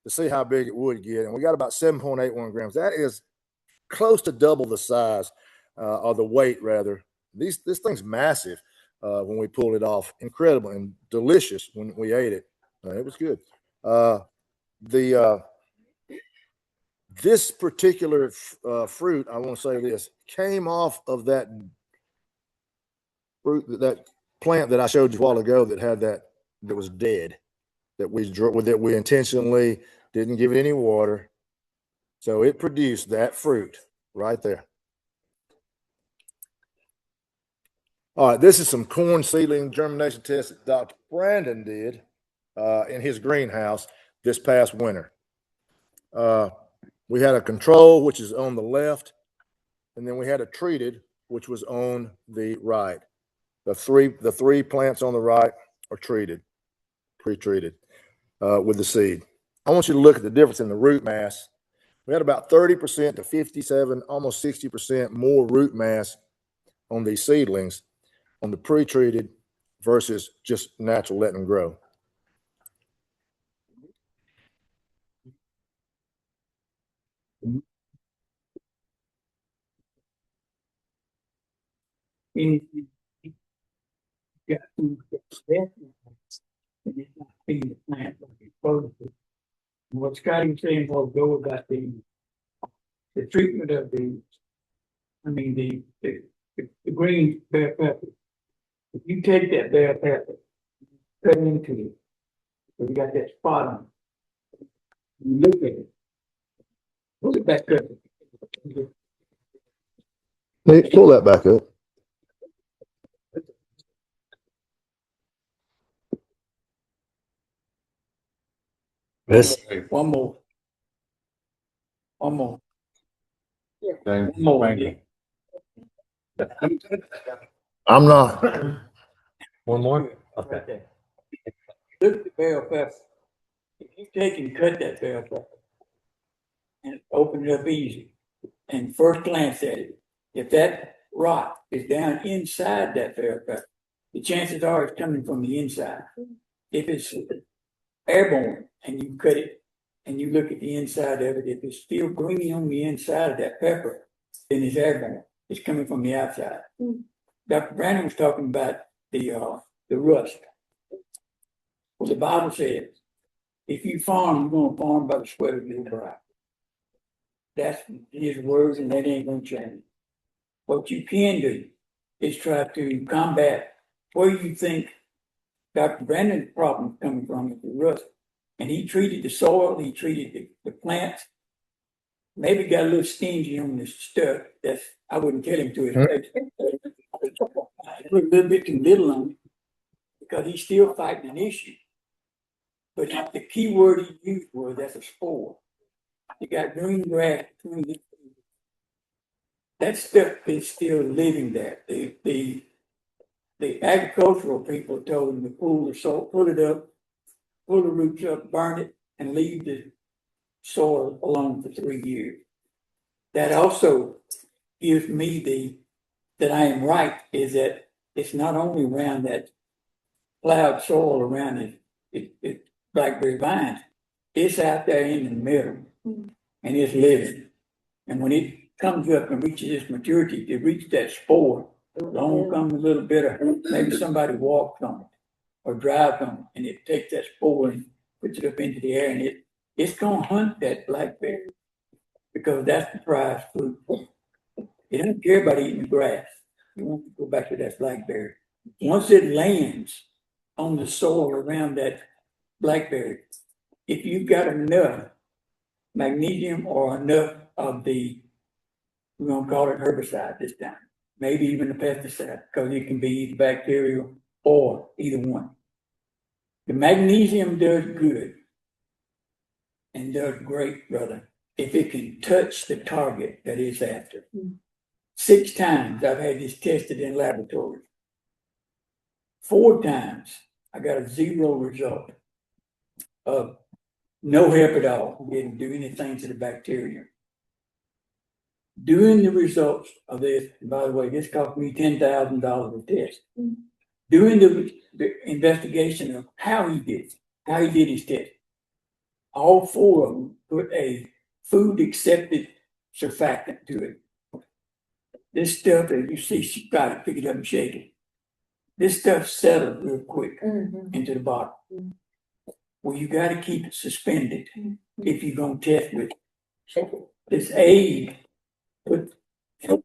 S2: to see how big it would get, and we got about 7.81 grams. That is close to double the size, or the weight, rather. This thing's massive. When we pulled it off, incredible and delicious when we ate it. It was good. This particular fruit, I want to say this, came off of that fruit, that plant that I showed you a while ago that had that was dead, that we intentionally didn't give it any water, so it produced that fruit right there. All right, this is some corn seedling germination tests that Dr. Brandon did in his greenhouse this past winter. We had a control, which is on the left, and then we had a treated, which was on the right. The three plants on the right are treated, pre-treated with the seed. I want you to look at the difference in the root mass. We had about 30% to 57, almost 60% more root mass on these seedlings on the pre-treated versus just natural letting them grow.
S4: What Scotty was saying will go about the treatment of the green bell pepper. If you take that bell pepper, cut into it, so you got that spot on it. You look at it, pull it back up.
S2: Hey, pull that back up.
S3: This
S4: One more. One more.
S5: Thank
S4: One more.
S5: you.
S2: I'm not.
S5: One more?
S4: Right
S5: Okay.
S4: there. Look at the bell pepper. If you take and cut that bell pepper and open it up easy, and first glance at it, if that rot is down inside that bell pepper, the chances are it's coming from the inside. If it's airborne and you cut it and you look at the inside of it, if it's still green on the inside of that pepper, then it's airborne. It's coming from the outside. Dr. Brandon was talking about the rust. Well, the Bible says, if you farm, you're gonna farm by the sweat of your brow. That's his words, and that ain't gonna change. What you can do is try to combat where you think Dr. Brandon's problem is coming from with the rust. And he treated the soil, he treated the plants. Maybe got a little stingy on the stuff. That's, I wouldn't tell him to his face. Put a little bit too little on it because he's still fighting an issue. But the key word he used was that's a spore. You got green grass between it. That stuff is still living there. The agricultural people told him to pull the soil, pull it up, pull the roots up, burn it, and leave the soil alone for 3 years. That also gives me that I am right, is that it's not only around that plowed soil around it blackberry vines, it's out there in the middle and it's living. And when it comes up and reaches its maturity, to reach that spore, along comes a little bit of, maybe somebody walks on it or drives on it, and it takes that spore and puts it up into the air, and it's gonna hunt that blackberry because that's the prized fruit. It doesn't care about eating the grass. You want to go back to that blackberry. Once it lands on the soil around that blackberry, if you've got enough magnesium or enough of we're gonna call it herbicide this time, maybe even a pesticide, because it can be either bacterial or either one. The magnesium does good and does great, brother, if it can touch the target that it's after. 6 times I've had this tested in laboratories. 4 times I got a 0 result of no help at all. Didn't do anything to the bacteria. Doing the results of this, and by the way, this cost me $10,000 a test. Doing the investigation of how he did his test. All 4 of them put a food accepted surfactant to it. This stuff that you see, she got it, pick it up and shake it. This stuff settled real quick into the bottom. Well, you got to keep it suspended if you're going to test with it. This aid put a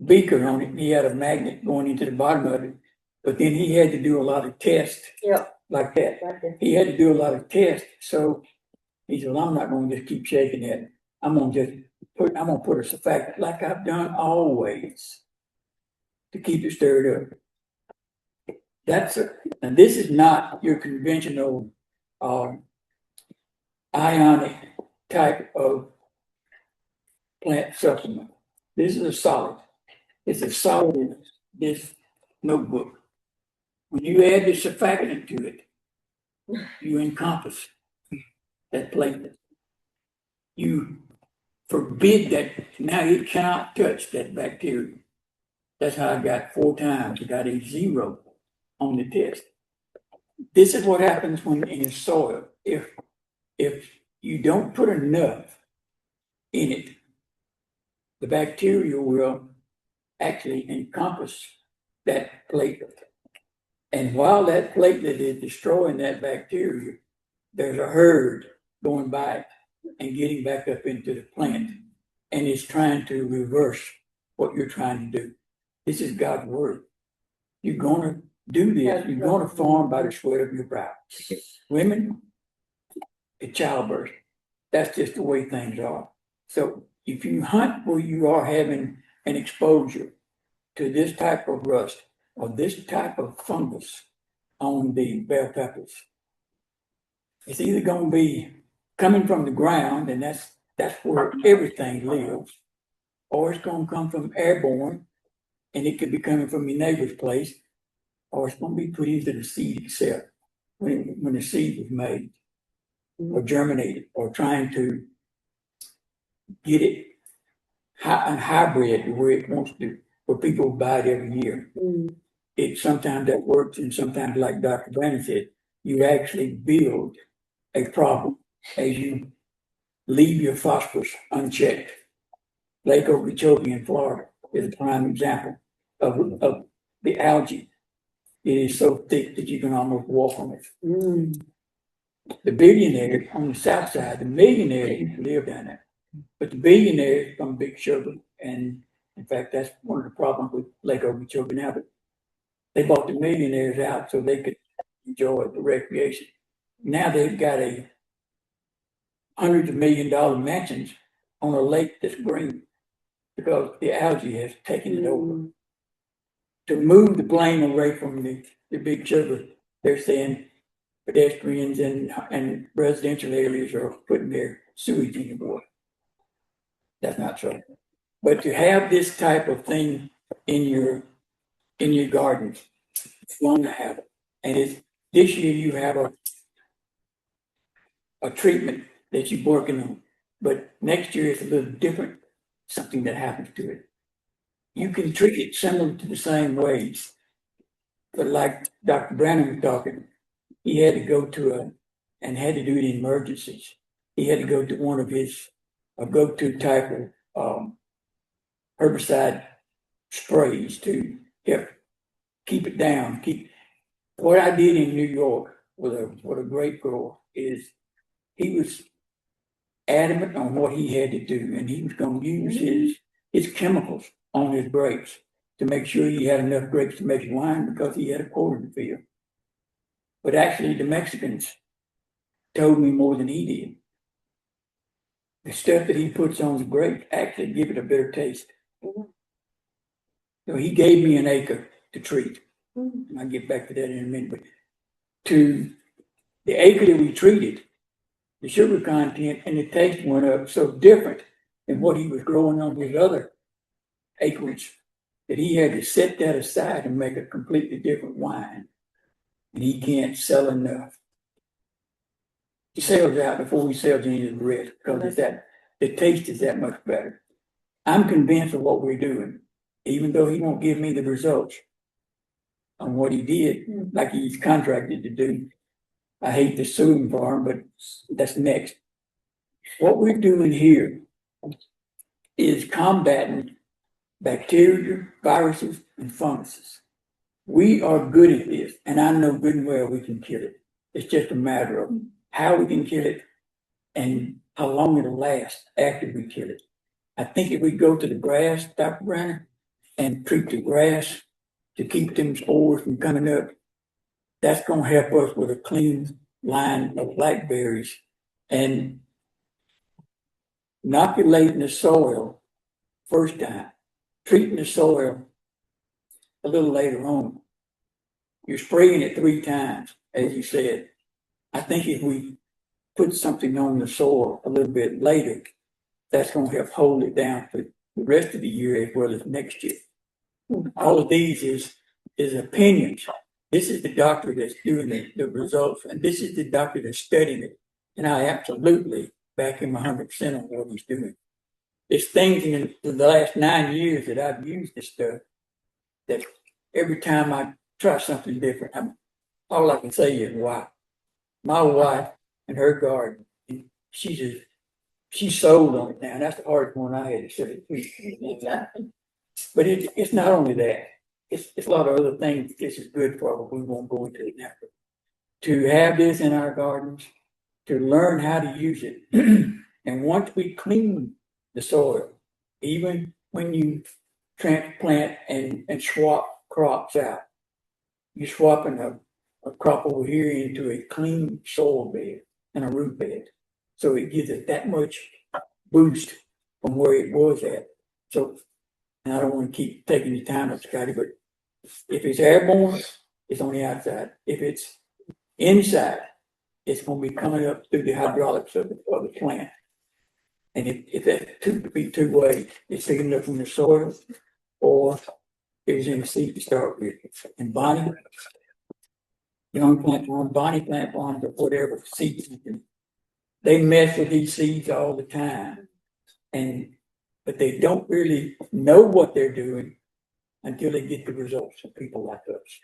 S4: beaker on it, and he had a magnet going into the bottom of it. But then he had to do a lot of tests like that. He had to do a lot of tests. So he said, well, I'm not going to just keep shaking it. I'm going to put a surfactant like I've done always to keep it stirred up. And this is not your conventional ionic type of plant supplement. This is a solid. It's a solid in this notebook. When you add the surfactant to it, you encompass that platelet. You forbid that. Now it cannot touch that bacteria. That's how I got 4 times. I got a 0 on the test. This is what happens when in soil. If you don't put enough in it, the bacteria will actually encompass that platelet. And while that platelet is destroying that bacteria, there's a herd going by and getting back up into the plant, and it's trying to reverse what you're trying to do. This is God's word. You're going to do this. You're going to farm by the sweat of your brow. Women, at childbirth, that's just the way things are. So if you hunt where you are having an exposure to this type of rust or this type of fungus on the bell peppers, it's either going to be coming from the ground, and that's that's where everything lives. Or it's gonna come from airborne, and it could be coming from your neighbor's place, or it's gonna be put into the seed itself when the seed was made or germinated, or trying to get it a hybrid where it wants to, where people buy it every year. It sometimes that works, and sometimes, like Dr. Brandon said, you actually build a problem as you leave your phosphorus unchecked. Lake Okeechobee in Florida is a prime example of the algae. It is so thick that you can almost walk on it. The billionaires on the south side, the millionaires used to live down there. But the billionaires from Big Sugar, and in fact, that's one of the problems with Lake Okeechobee now, but they bought the millionaires out so they could enjoy the recreation. Now they've got a hundreds of $1 million mansions on a lake that's green because the algae has taken it over. To move the plane away from the Big Sugar, they're saying pedestrians and residential areas are putting their sewage in the water. That's not true. But to have this type of thing in your gardens, it's going to have it. And it's this year you have a treatment that you're working on, but next year it's a little different, something that happens to it. You can treat it similar to the same ways, but like Dr. Brandon was talking, he had to go to and had to do it in emergencies. He had to go to one of his go-to type of herbicide sprays to help keep it down. What I did in New York with a grape grower is he was adamant on what he had to do, and he was going to use his chemicals on his grapes to make sure he had enough grapes to make wine because he had a quota to fill. But actually, the Mexicans told me more than he did. The stuff that he puts on the grape actually give it a better taste. So he gave me an acre to treat. And I'll get back to that in a minute. But to the acre that we treated, the sugar content and the taste went up so different than what he was growing on his other acreage that he had to set that aside and make a completely different wine. And he can't sell enough. He sells out before he sells any of the rest because the taste is that much better. I'm convinced of what we're doing, even though he won't give me the results on what he did, like he's contracted to do. I hate to sue him for him, but that's next. What we're doing here is combating bacteria, viruses, and funguses. We are good at this, and I know good and well we can kill it. It's just a matter of how we can kill it and how long it'll last after we kill it. I think if we go to the grass, Dr. Brandon, and treat the grass to keep them spores from coming up, that's going to help us with a clean line of blackberries. And inoculating the soil first time, treating the soil a little later on. You're spraying it 3 times, as you said. I think if we put something on the soil a little bit later, that's going to help hold it down for the rest of the year as well as next year. All of these is opinions. This is the doctor that's doing the results, and this is the doctor that's studying it. And I absolutely back him 100% on what he's doing. There's things in the last 9 years that I've used this stuff that every time I try something different, all I can say is, wow. My wife and her garden, she's sold on it now. That's the hardest one I had to say. But it's not only that. It's a lot of other things this is good for, but we won't go into it now. To have this in our gardens, to learn how to use it. And once we clean the soil, even when you transplant and swap crops out, you're swapping a crop over here into a clean soil bed and a root bed. So it gives it that much boost from where it was at. So, and I don't want to keep taking your time up, Scotty, but if it's airborne, it's on the outside. If it's inside, it's going to be coming up through the hydraulics of the plant. And if that be two way, it's taken up from the soil or it was in the seed to start with. And Bonnie, young plant farm, Bonnie plant farms or whatever seeds, they mess with these seeds all the time. But they don't really know what they're doing until they get the results from people like us.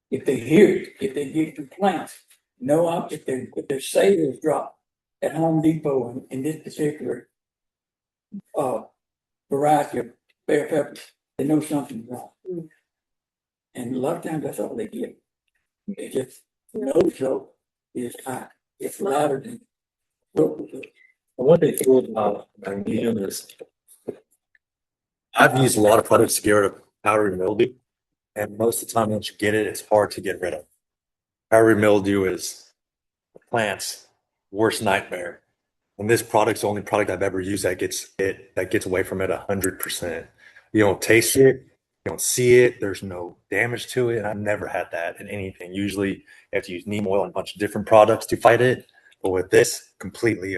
S4: If they hear it, if they get complaints, if their sales drop at Home Depot in this particular variety of bell peppers, they know something's wrong. And a lot of times that's all they get. They just know so is high. It's louder than
S3: One thing about magnesium is I've used a lot of products to get rid of powdery mildew, and most of the time once you get it, it's hard to get rid of. Powdery mildew is the plant's worst nightmare. And this product's the only product I've ever used that gets away from it 100%. You don't taste it, you don't see it, there's no damage to it. And I've never had that in anything. Usually you have to use neem oil and a bunch of different products to fight it. But with this, completely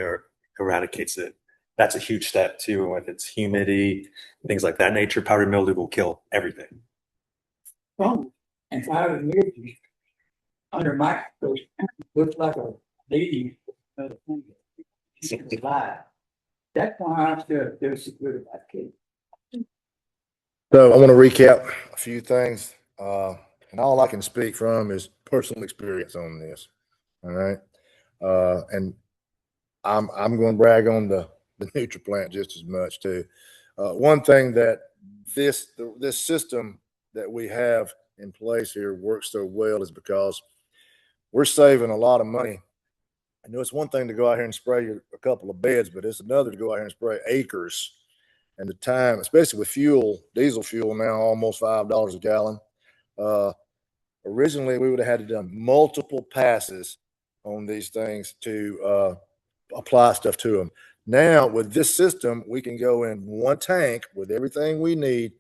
S3: eradicates it. That's a huge step too. With its humidity, things like that nature, powdery mildew will kill everything.
S4: wrong. And powdered mildew under microscope looks like a lady. That's why I feel so good about cake.
S2: So I want to recap a few things, and all I can speak from is personal experience on this. All right, and I'm going to brag on the NutriPlant just as much too. One thing that this system that we have in place here works so well is because we're saving a lot of money. I know it's one thing to go out here and spray a couple of beds, but it's another to go out here and spray acres. And the time, especially with fuel, diesel fuel now almost $5 a gallon. Originally, we would have had to done multiple passes on these things to apply stuff to them. Now, with this system, we can go in one tank with everything we need.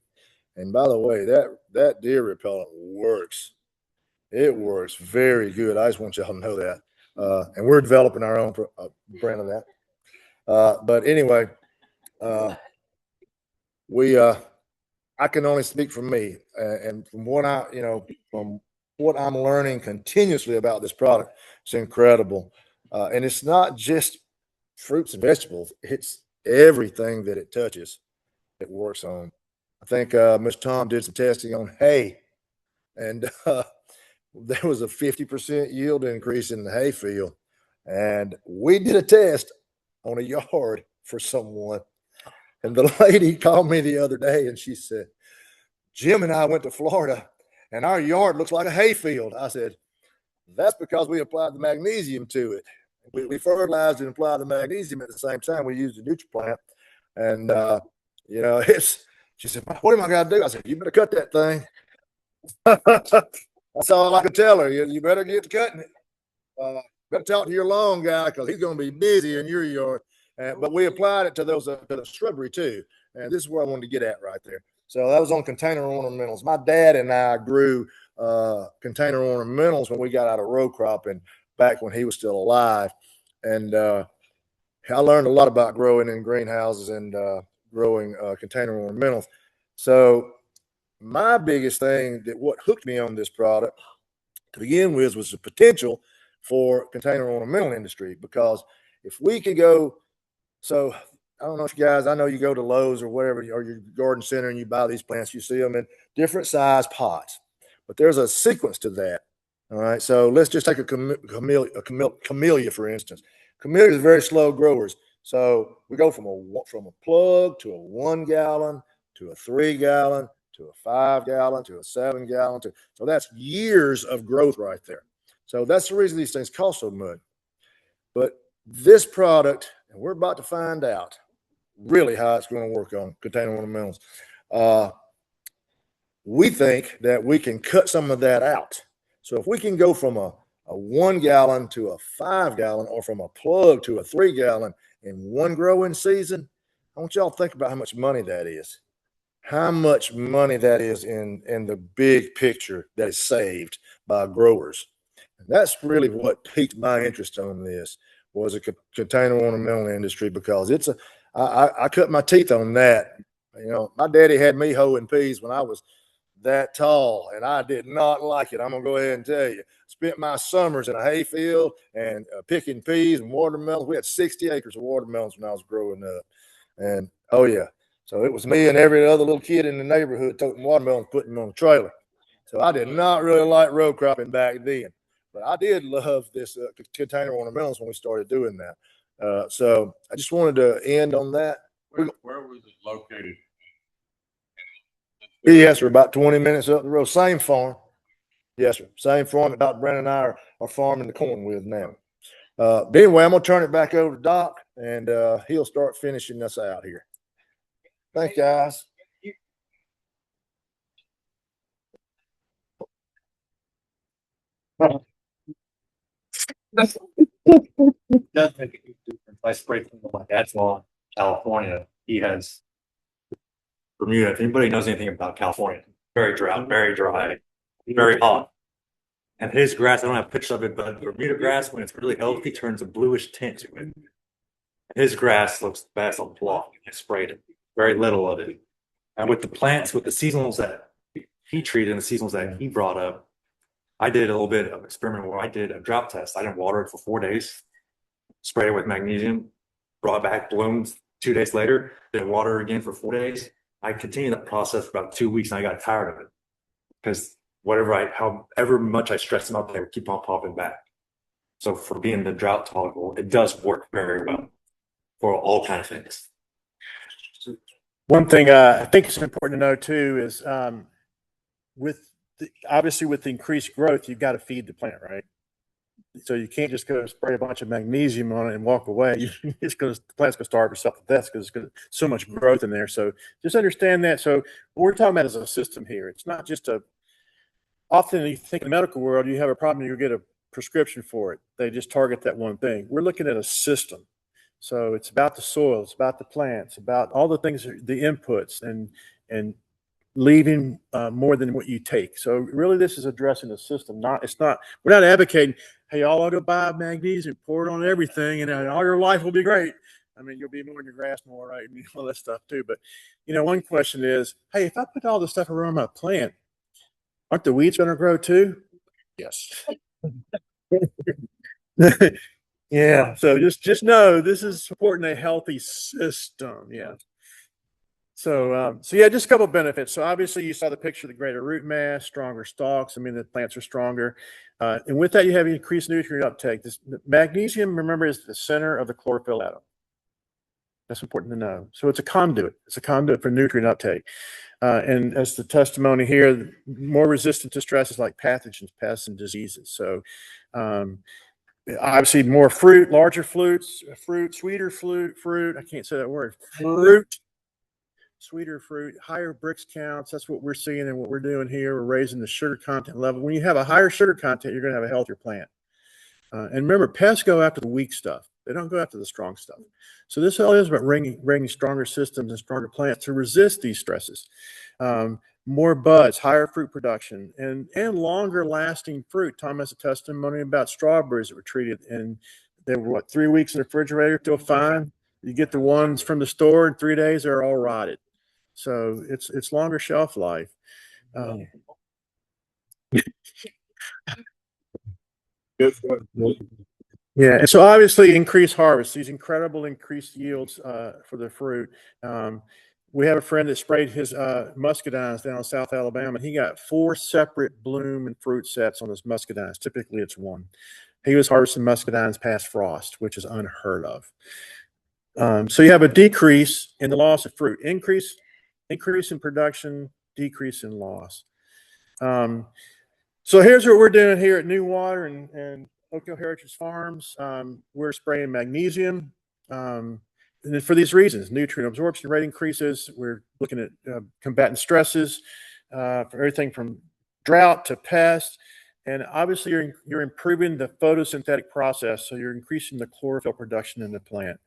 S2: And by the way, that deer repellent works. It works very good. I just want y'all to know that. And we're developing our own brand of that. But anyway, I can only speak for me, and from what I'm learning continuously about this product, it's incredible. And it's not just fruits and vegetables; it's everything that it touches, it works on. I think Mr. Tom did some testing on hay, and there was a 50% yield increase in the hay field. And we did a test on a yard for someone. And the lady called me the other day and she said, Jim and I went to Florida and our yard looks like a hayfield. I said, that's because we applied the magnesium to it. We fertilized and applied the magnesium at the same time. We used the NutriPlant. And, she said, what am I going to do? I said, you better cut that thing. That's all I could tell her. You better get to cutting it. Better talk to your lawn guy because he's going to be busy in your yard. But we applied it to the shrubbery too. And this is where I wanted to get at right there. So that was on container ornamentals. My dad and I grew container ornamentals when we got out of row cropping back when he was still alive. And I learned a lot about growing in greenhouses and growing container ornamentals. So my biggest thing what hooked me on this product to begin with was the potential for container ornamental industry, because if we could go, so I don't know if you guys, I know you go to Lowe's or whatever, or your garden center and you buy these plants, you see them in different size pots, but there's a sequence to that. All right. So let's just take a camellia, for instance. Camellias are very slow growers. So we go from a plug to a 1 gallon to a 3 gallon to a 5 gallon to a 7 gallon. So that's years of growth right there. So that's the reason these things cost so much. But this product, and we're about to find out really how it's going to work on container ornamentals. We think that we can cut some of that out. So if we can go from a 1 gallon to a 5 gallon, or from a plug to a 3 gallon in one growing season, I want y'all to think about how much money that is. How much money that is in the big picture that is saved by growers. And that's really what piqued my interest on this, was a container ornamental industry, because I cut my teeth on that. You know, my daddy had me hoeing peas when I was that tall, and I did not like it. I'm gonna go ahead and tell you. Spent my summers in a hayfield and picking peas and watermelons. We had 60 acres of watermelons when I was growing up, and oh yeah, so it was me and every other little kid in the neighborhood toting watermelons, putting them on a trailer. So I did not really like row cropping back then, but I did love this container ornamentals when we started doing that. So I just wanted to end on that.
S5: Where was it located?
S2: Yes, sir. About 20 minutes up the road. Same farm. Yes, sir. Same farm that Dr. Brandon and I are farming the corn with now. But anyway, I'm going to turn it back over to Doc, and he'll start finishing us out here. Thanks, guys.
S3: It does make a huge difference. I sprayed from my dad's lawn, California. He has Bermuda. If anybody knows anything about California, very drought, very dry, very hot. And his grass, I don't have pictures of it, but Bermuda grass, when it's really healthy, turns a bluish tint to it. His grass looks the best on the block. I sprayed it, very little of it. And with the plants, with the seasonals that he treated and the seasonals that he brought up, I did a little bit of experiment where I did a drought test. I didn't water it for 4 days, sprayed it with magnesium, brought back blooms 2 days later, didn't water it again for 4 days. I continued that process for about 2 weeks and I got tired of it because however much I stressed them out, they would keep on popping back. So for being the drought tolerable, it does work very well for all kinds of things.
S1: One thing I think is important to know too is obviously with the increased growth, you've got to feed the plant, right? So you can't just go spray a bunch of magnesium on it and walk away. The plant's gonna starve itself to death because there's so much growth in there. So just understand that. So what we're talking about is a system here. It's not just often you think in the medical world, you have a problem, you get a prescription for it. They just target that one thing. We're looking at a system. So it's about the soil, it's about the plants, about all the things, the inputs, and leaving more than what you take. So really, this is addressing the system. We're not advocating, hey, y'all ought to buy magnesium, pour it on everything, and all your life will be great. I mean, you'll be mowing your grass more, right, and all that stuff too. But one question is, hey, if I put all this stuff around my plant, aren't the weeds going to grow too? Yes. Yeah. So just know this is supporting a healthy system. Yeah. So yeah, just a couple of benefits. So obviously you saw the picture of the greater root mass, stronger stalks. I mean, the plants are stronger. And with that, you have increased nutrient uptake. Magnesium, remember, is the center of the chlorophyll atom. That's important to know. So it's a conduit. It's a conduit for nutrient uptake. And as the testimony here, more resistant to stresses like pathogens, pests, and diseases. So obviously more fruit, larger fruit, sweeter fruit. I can't say that word. Fruit. Sweeter fruit, higher Brix counts. That's what we're seeing and what we're doing here. We're raising the sugar content level. When you have a higher sugar content, you're going to have a healthier plant. And remember, pests go after the weak stuff. They don't go after the strong stuff. So this all is about bringing stronger systems and stronger plants to resist these stresses. More buds, higher fruit production, and longer lasting fruit. Tom has a testimony about strawberries that were treated, and they were 3 weeks in the refrigerator, still fine. You get the ones from the store in 3 days, they're all rotted. So it's longer shelf life. Yeah, and so obviously increased harvest, these incredible increased yields for the fruit. We have a friend that sprayed his muscadines down in South Alabama, and he got 4 separate bloom and fruit sets on his muscadines. Typically, it's one. He was harvesting muscadines past frost, which is unheard of. So you have a decrease in the loss of fruit, increase in production, decrease in loss. So here's what we're doing here at New Water and Oak Hill Heritage Farms. We're spraying magnesium and for these reasons: nutrient absorption rate increases. We're looking at combating stresses for everything from drought to pest. And obviously you're improving the photosynthetic process. So you're increasing the chlorophyll production in the plant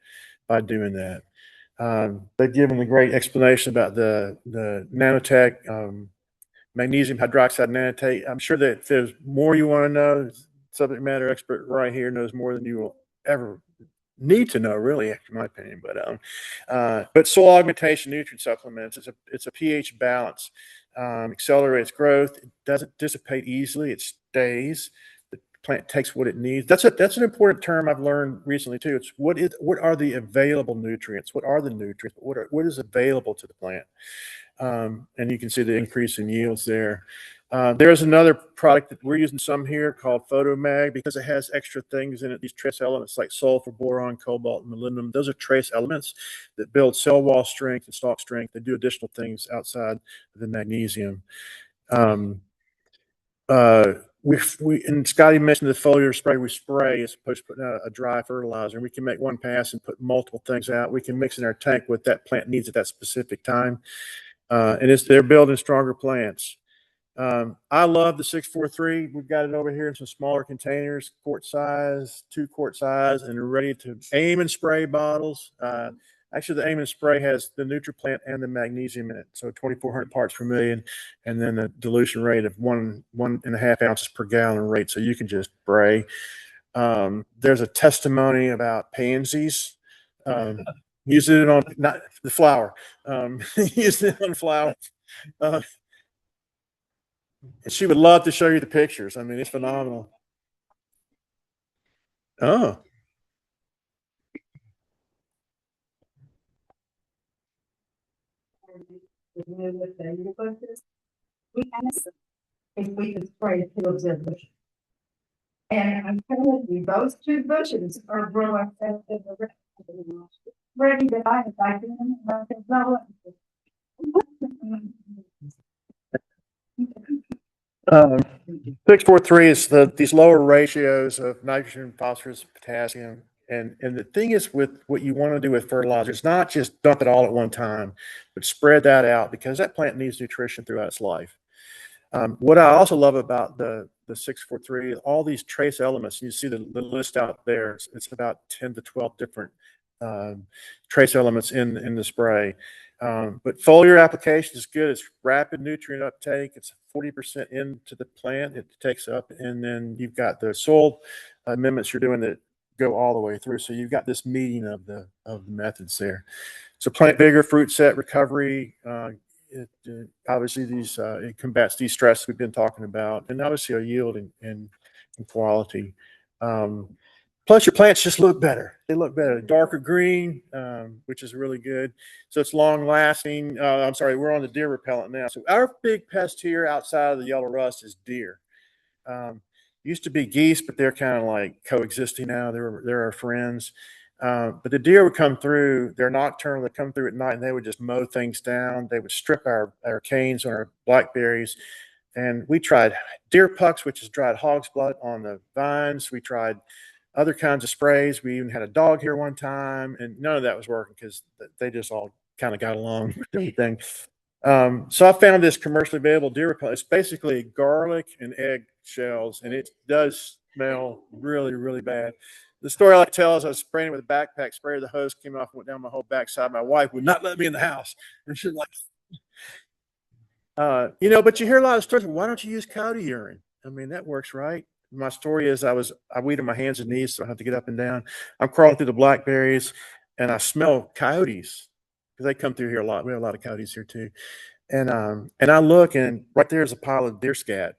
S1: by doing that. They've given a great explanation about the nanotech, magnesium hydroxide nanotate. I'm sure that if there's more you want to know, subject matter expert right here knows more than you will ever need to know, really, in my opinion. But soil augmentation nutrient supplements, it's a pH balance, accelerates growth. It doesn't dissipate easily. It stays. The plant takes what it needs. That's an important term I've learned recently too. It's what are the available nutrients? What are the nutrients? What is available to the plant? And you can see the increase in yields there. There's another product that we're using some here called Photomag because it has extra things in it. These trace elements like sulfur, boron, cobalt, and molybdenum. Those are trace elements that build cell wall strength and stalk strength. They do additional things outside of the magnesium. And Scotty mentioned the foliar spray we spray as opposed to putting out a dry fertilizer. And we can make one pass and put multiple things out. We can mix in our tank what that plant needs at that specific time. And they're building stronger plants. I love the 643. We've got it over here in some smaller containers, quart size, 2-quart size, and ready to aim and spray bottles. Actually, the aim and spray has the NutriPlant and the magnesium in it, so 2,400 parts per million, and then the dilution rate of 1.5 ounces per gallon rate, so you can just spray. There's a testimony about pansies. Using it on not the flower, using it on flowers. She would love to show you the pictures. I mean, it's phenomenal. Oh,
S6: We asked them if we could spray fields and bushes. And I'm telling you, those 2 bushes are growing fast as the rest of the ready that I have back in them. And I said, no.
S1: 643 is these lower ratios of nitrogen, phosphorus, potassium. And the thing is with what you want to do with fertilizer, it's not just dump it all at one time, but spread that out because that plant needs nutrition throughout its life. What I also love about the 643, all these trace elements, you see the list out there. It's about 10 to 12 different trace elements in the spray. But foliar application is good. It's rapid nutrient uptake. It's 40% into the plant. It takes up, and then you've got the soil amendments you're doing that go all the way through. So you've got this meeting of the methods there. So plant vigor, fruit set, recovery. Obviously it combats de-stress we've been talking about, and obviously a yield and quality. Plus your plants just look better. They look better, darker green, which is really good. So it's long lasting. I'm sorry, we're on the deer repellent now. So our big pest here outside of the yellow rust is deer. Used to be geese, but they're kind of like coexisting now. They're our friends. But the deer would come through, they're nocturnal, they come through at night and they would just mow things down. They would strip our canes on our blackberries. And we tried deer pucks, which is dried hog's blood on the vines. We tried other kinds of sprays. We even had a dog here one time, and none of that was working because they just all kind of got along with everything. So I found this commercially available deer repellent. It's basically garlic and egg shells, and it does smell really, really bad. The story I like to tell is I was spraying it with a backpack sprayer. The hose came off and went down my whole backside. My wife would not let me in the house. And she's like, but you hear a lot of stories. Why don't you use coyote urine? I mean, that works, right? My story is I weed on my hands and knees, so I have to get up and down. I'm crawling through the blackberries, and I smell coyotes because they come through here a lot. We have a lot of coyotes here too. And I look, and right there is a pile of deer scat,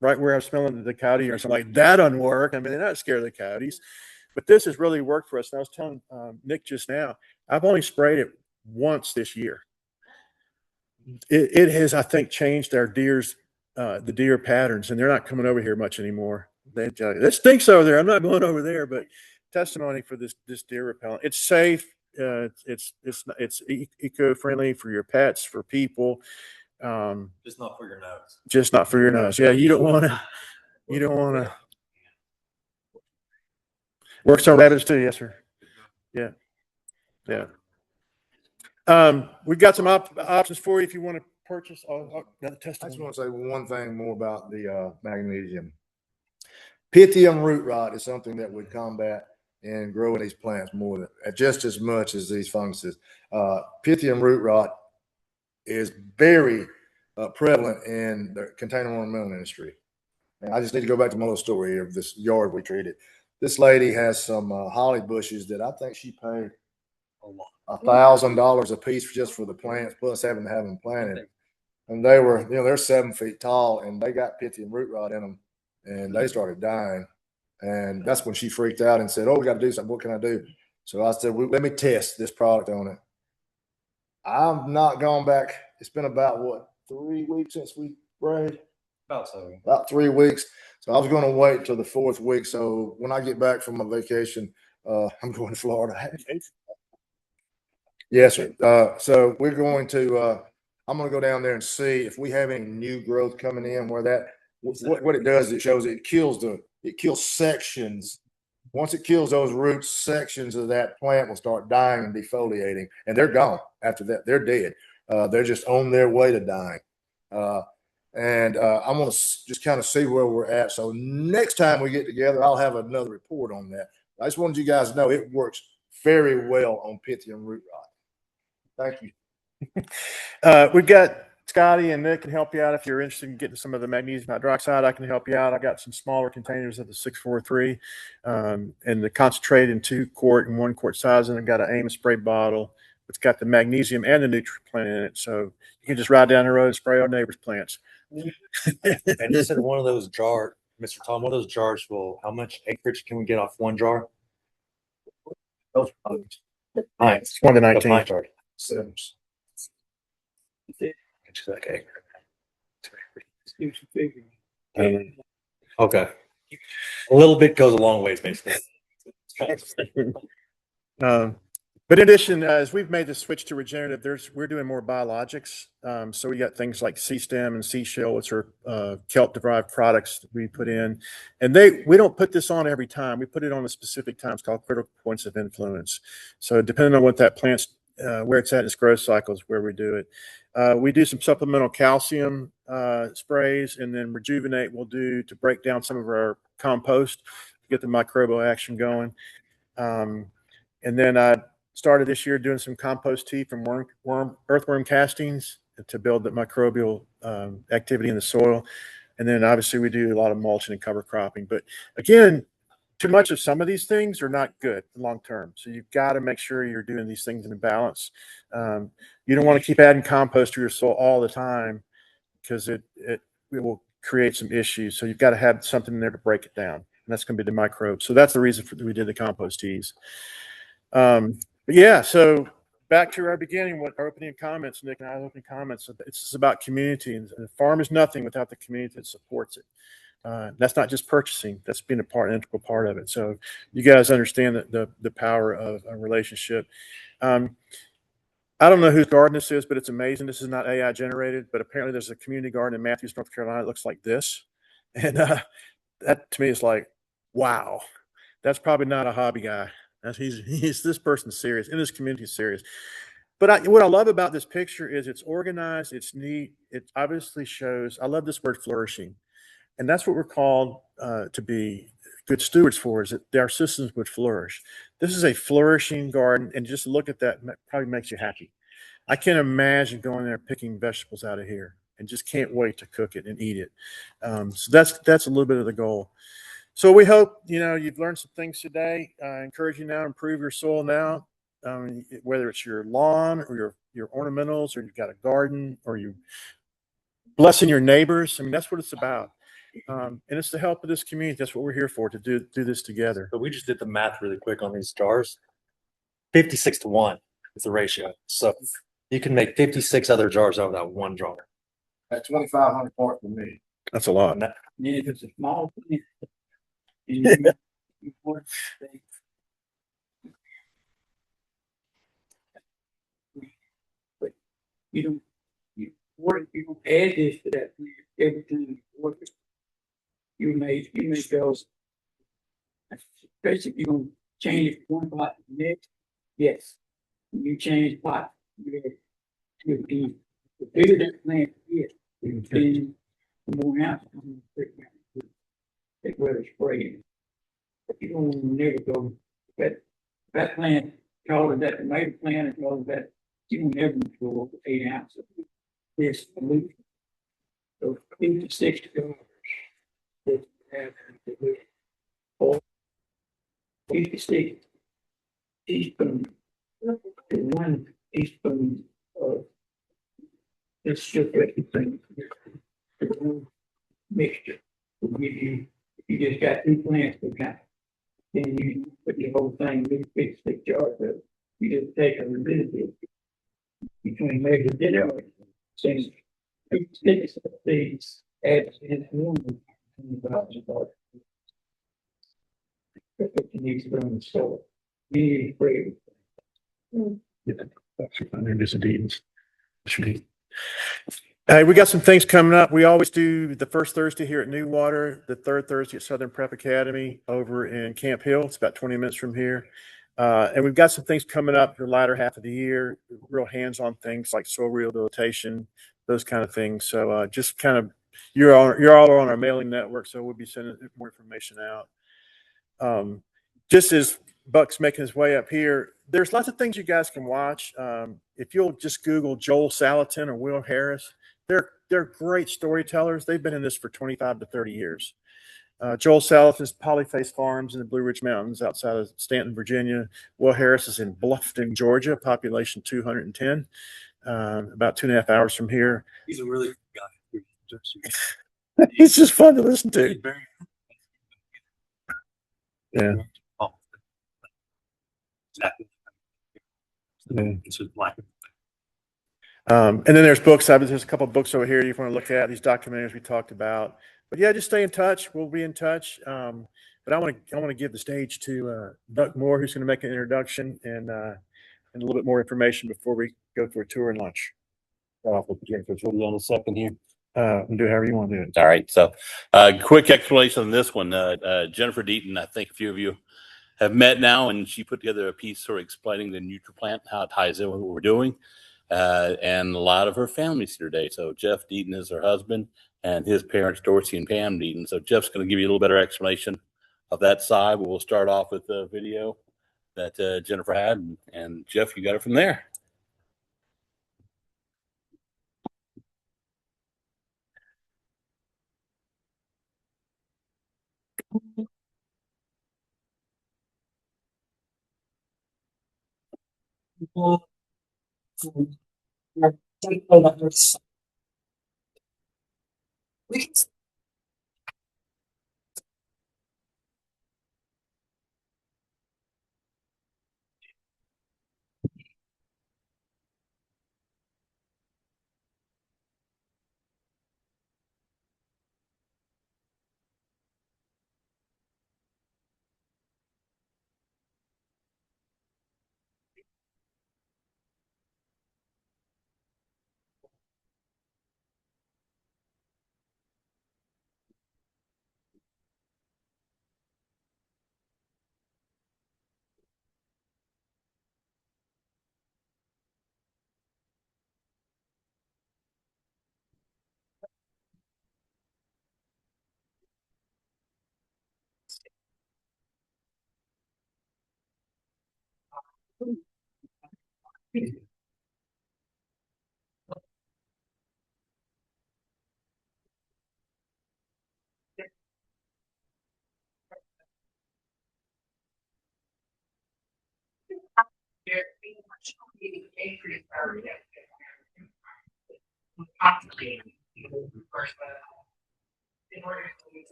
S1: right where I'm smelling the coyote urine. So I'm like, that doesn't work. I mean, they're not scared of the coyotes, but this has really worked for us. And I was telling Nick just now, I've only sprayed it once this year. It has, I think, changed our the deer patterns, and they're not coming over here much anymore. They tell you, it stinks over there. I'm not going over there, but testimony for this deer repellent. It's safe. It's eco-friendly for your pets, for people.
S3: Just not for your nose.
S1: Just not for your nose. Yeah, you don't want to. Works on rabbits too. Yes, sir. Yeah. Yeah. We've got some options for you if you want to purchase another test.
S2: I just want to say one thing more about the magnesium. Pythium root rot is something that would combat and grow in these plants more than just as much as these funguses. Pythium root rot is very prevalent in the container ornamental industry. And I just need to go back to my little story here of this yard we treated. this lady has some holly bushes that I think she paid $1,000 a piece just for the plants, plus having to have them planted. And they were, they're 7 feet tall, and they got Pythium root rot in them, and they started dying. And that's when she freaked out and said, "Oh, we got to do something. What can I do?" So I said, "Let me test this product on it." I've not gone back. It's been about 3 weeks since we sprayed. About 3 weeks. So I was going to wait till the 4th week. So when I get back from my vacation, I'm going to Florida. Yes, sir. So we're going to. I'm going to go down there and see if we have any new growth coming in. Where that what it does, it shows it kills sections. Once it kills those roots, sections of that plant will start dying and defoliating, and they're gone after that. They're dead. They're just on their way to dying. And I'm going to just kind of see where we're at. So next time we get together, I'll have another report on that. I just wanted you guys to know it works very well on Pythium root rot. Thank you.
S1: We've got Scotty and Nick can help you out if you're interested in getting some of the magnesium hydroxide. I can help you out. I got some smaller containers of the 643 and the concentrate in 2 quart and 1 quart size, and I've got an Amos spray bottle. It's got the magnesium and the NutriPlant in it, so you can just ride down the road and spray our neighbors' plants.
S3: And you said one of those jars, Mr. Tom, one of those jars will, how much acreage can we get off one jar?
S1: Those it's 1 to 19.
S3: Pine jar. Okay. Okay. A little bit goes a long ways, basically.
S1: But in addition, as we've made the switch to regenerative, we're doing more biologics. So we got things like sea stem and seashell, which are kelp-derived products that we put in. And we don't put this on every time. We put it on a specific time. It's called critical points of influence. So depending on what that plant's, where it's at in its growth cycle is where we do it. We do some supplemental calcium sprays, and then rejuvenate we'll do to break down some of our compost to get the microbial action going. And then I started this year doing some compost tea from earthworm castings to build the microbial activity in the soil. And then obviously we do a lot of mulching and cover cropping. But again, too much of some of these things are not good long term. So you've got to make sure you're doing these things in a balance. You don't want to keep adding compost to your soil all the time because it will create some issues. So you've got to have something in there to break it down. And that's going to be the microbes. So that's the reason we did the compost teas. But yeah, so back to our beginning, what our opening comments, Nick and I opening comments, it's just about community, and the farm is nothing without the community that supports it. That's not just purchasing, that's being an integral part of it. So you guys understand the power of a relationship. I don't know whose garden this is, but it's amazing. This is not AI generated, but apparently there's a community garden in Matthews, North Carolina. It looks like this. And that to me is like, wow, that's probably not a hobby guy. He's this person's serious, and this community is serious. But what I love about this picture is it's organized, it's neat, it obviously shows. I love this word flourishing, and that's what we're called to be good stewards for. Is that our systems would flourish. This is a flourishing garden, and just look at that probably makes you happy. I can't imagine going there picking vegetables out of here, and just can't wait to cook it and eat it. So that's a little bit of the goal. So we hope, you've learned some things today. I encourage you now to improve your soil now, whether it's your lawn or your ornamentals, or you've got a garden, or you blessing your neighbors. I mean, that's what it's about. And it's the help of this community. That's what we're here for, to do this together.
S3: But we just did the math really quick on these jars. 56 to 1 is the ratio. So you can make 56 other jars out of that one jar.
S2: That's 2,500 parts for me.
S1: That's a lot.
S4: Yeah, it's a small thing. But you don't add this to that every time you work it. You may those. Basically, you're gonna change it from one pot to the next. Yes, you change pot. The bigger that plant is, then the more out. That's where it's spraying. But you don't never go that plant taller than that tomato plant is taller than that. You don't ever go over 8 ounces of this solution. So 56 dollars. 56 teaspoons, and 1 teaspoon of this sugar thing. Mixture. Will give you, if you just got 2 plants to kind, then you put the whole thing in 56 jars of it. You just take a little bit between measure dinner. Since 56 of these adds in one. If you need to go in the store, you need free.
S1: Hey, we got some things coming up. We always do the first Thursday here at New Water, the third Thursday at Southern Prep Academy over in Camp Hill. It's about 20 minutes from here. And we've got some things coming up the latter half of the year, real hands-on things like soil rehabilitation, those kind of things. So just kind of, you're all on our mailing network, so we'll be sending more information out. Just as Buck's making his way up here, there's lots of things you guys can watch. If you'll just Google Joel Salatin or Will Harris, they're great storytellers. They've been in this for 25 to 30 years. Joel Salatin's Polyface Farms in the Blue Ridge Mountains outside of Stanton, Virginia. Will Harris is in Bluffton, Georgia, population 210, about 2.5 hours from here.
S3: He's a really good guy.
S1: He's just fun to listen to. Yeah. And then there's books. There's a couple of books over here you want to look at. These documentaries we talked about. But yeah, just stay in touch. We'll be in touch. But I want to give the stage to Doug Moore, who's going to make an introduction and a little bit more information before we go for a tour and lunch.
S7: Jennifer's really on a second here.
S1: And do however you want to do it.
S7: All right. So, quick explanation on this one. Jennifer Deaton, I think a few of you have met now, and she put together a piece sort of explaining the NutriPlant, how it ties in with what we're doing. And a lot of her family's here today. So Jeff Deaton is her husband, and his parents, Dorsey and Pam Deaton. So Jeff's going to give you a little better explanation of that side. But we'll start off with the video that Jennifer had, and Jeff, you got it from there.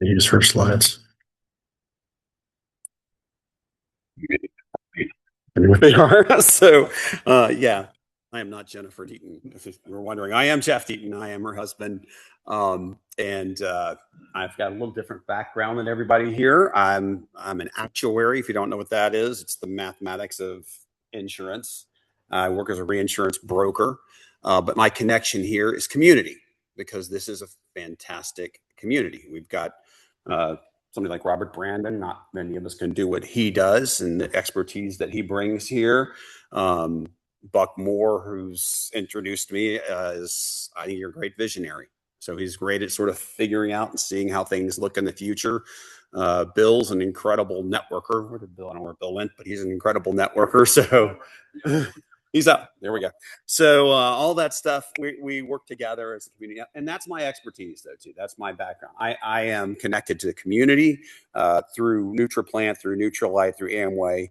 S1: Use her slides.
S8: They are. So, yeah. I am not Jennifer Deaton, if you were wondering. I am Jeff Deaton. I am her husband. I've got a little different background than everybody here. I'm an actuary. If you don't know what that is, it's the mathematics of insurance. I work as a reinsurance broker. But my connection here is community, because this is a fantastic community. We've got somebody like Robert Brandon. Not many of us can do what he does and the expertise that he brings here. Buck Moore, who's introduced me, is, I think, you're a great visionary. So he's great at sort of figuring out and seeing how things look in the future. Bill's an incredible networker. Where did Bill? I don't know where Bill went, but he's an incredible networker. So he's up. There we go. So all that stuff, we work together as a community. And that's my expertise, though, too. That's my background. I am connected to the community through NutriPlant, through Nutrilite, through Amway.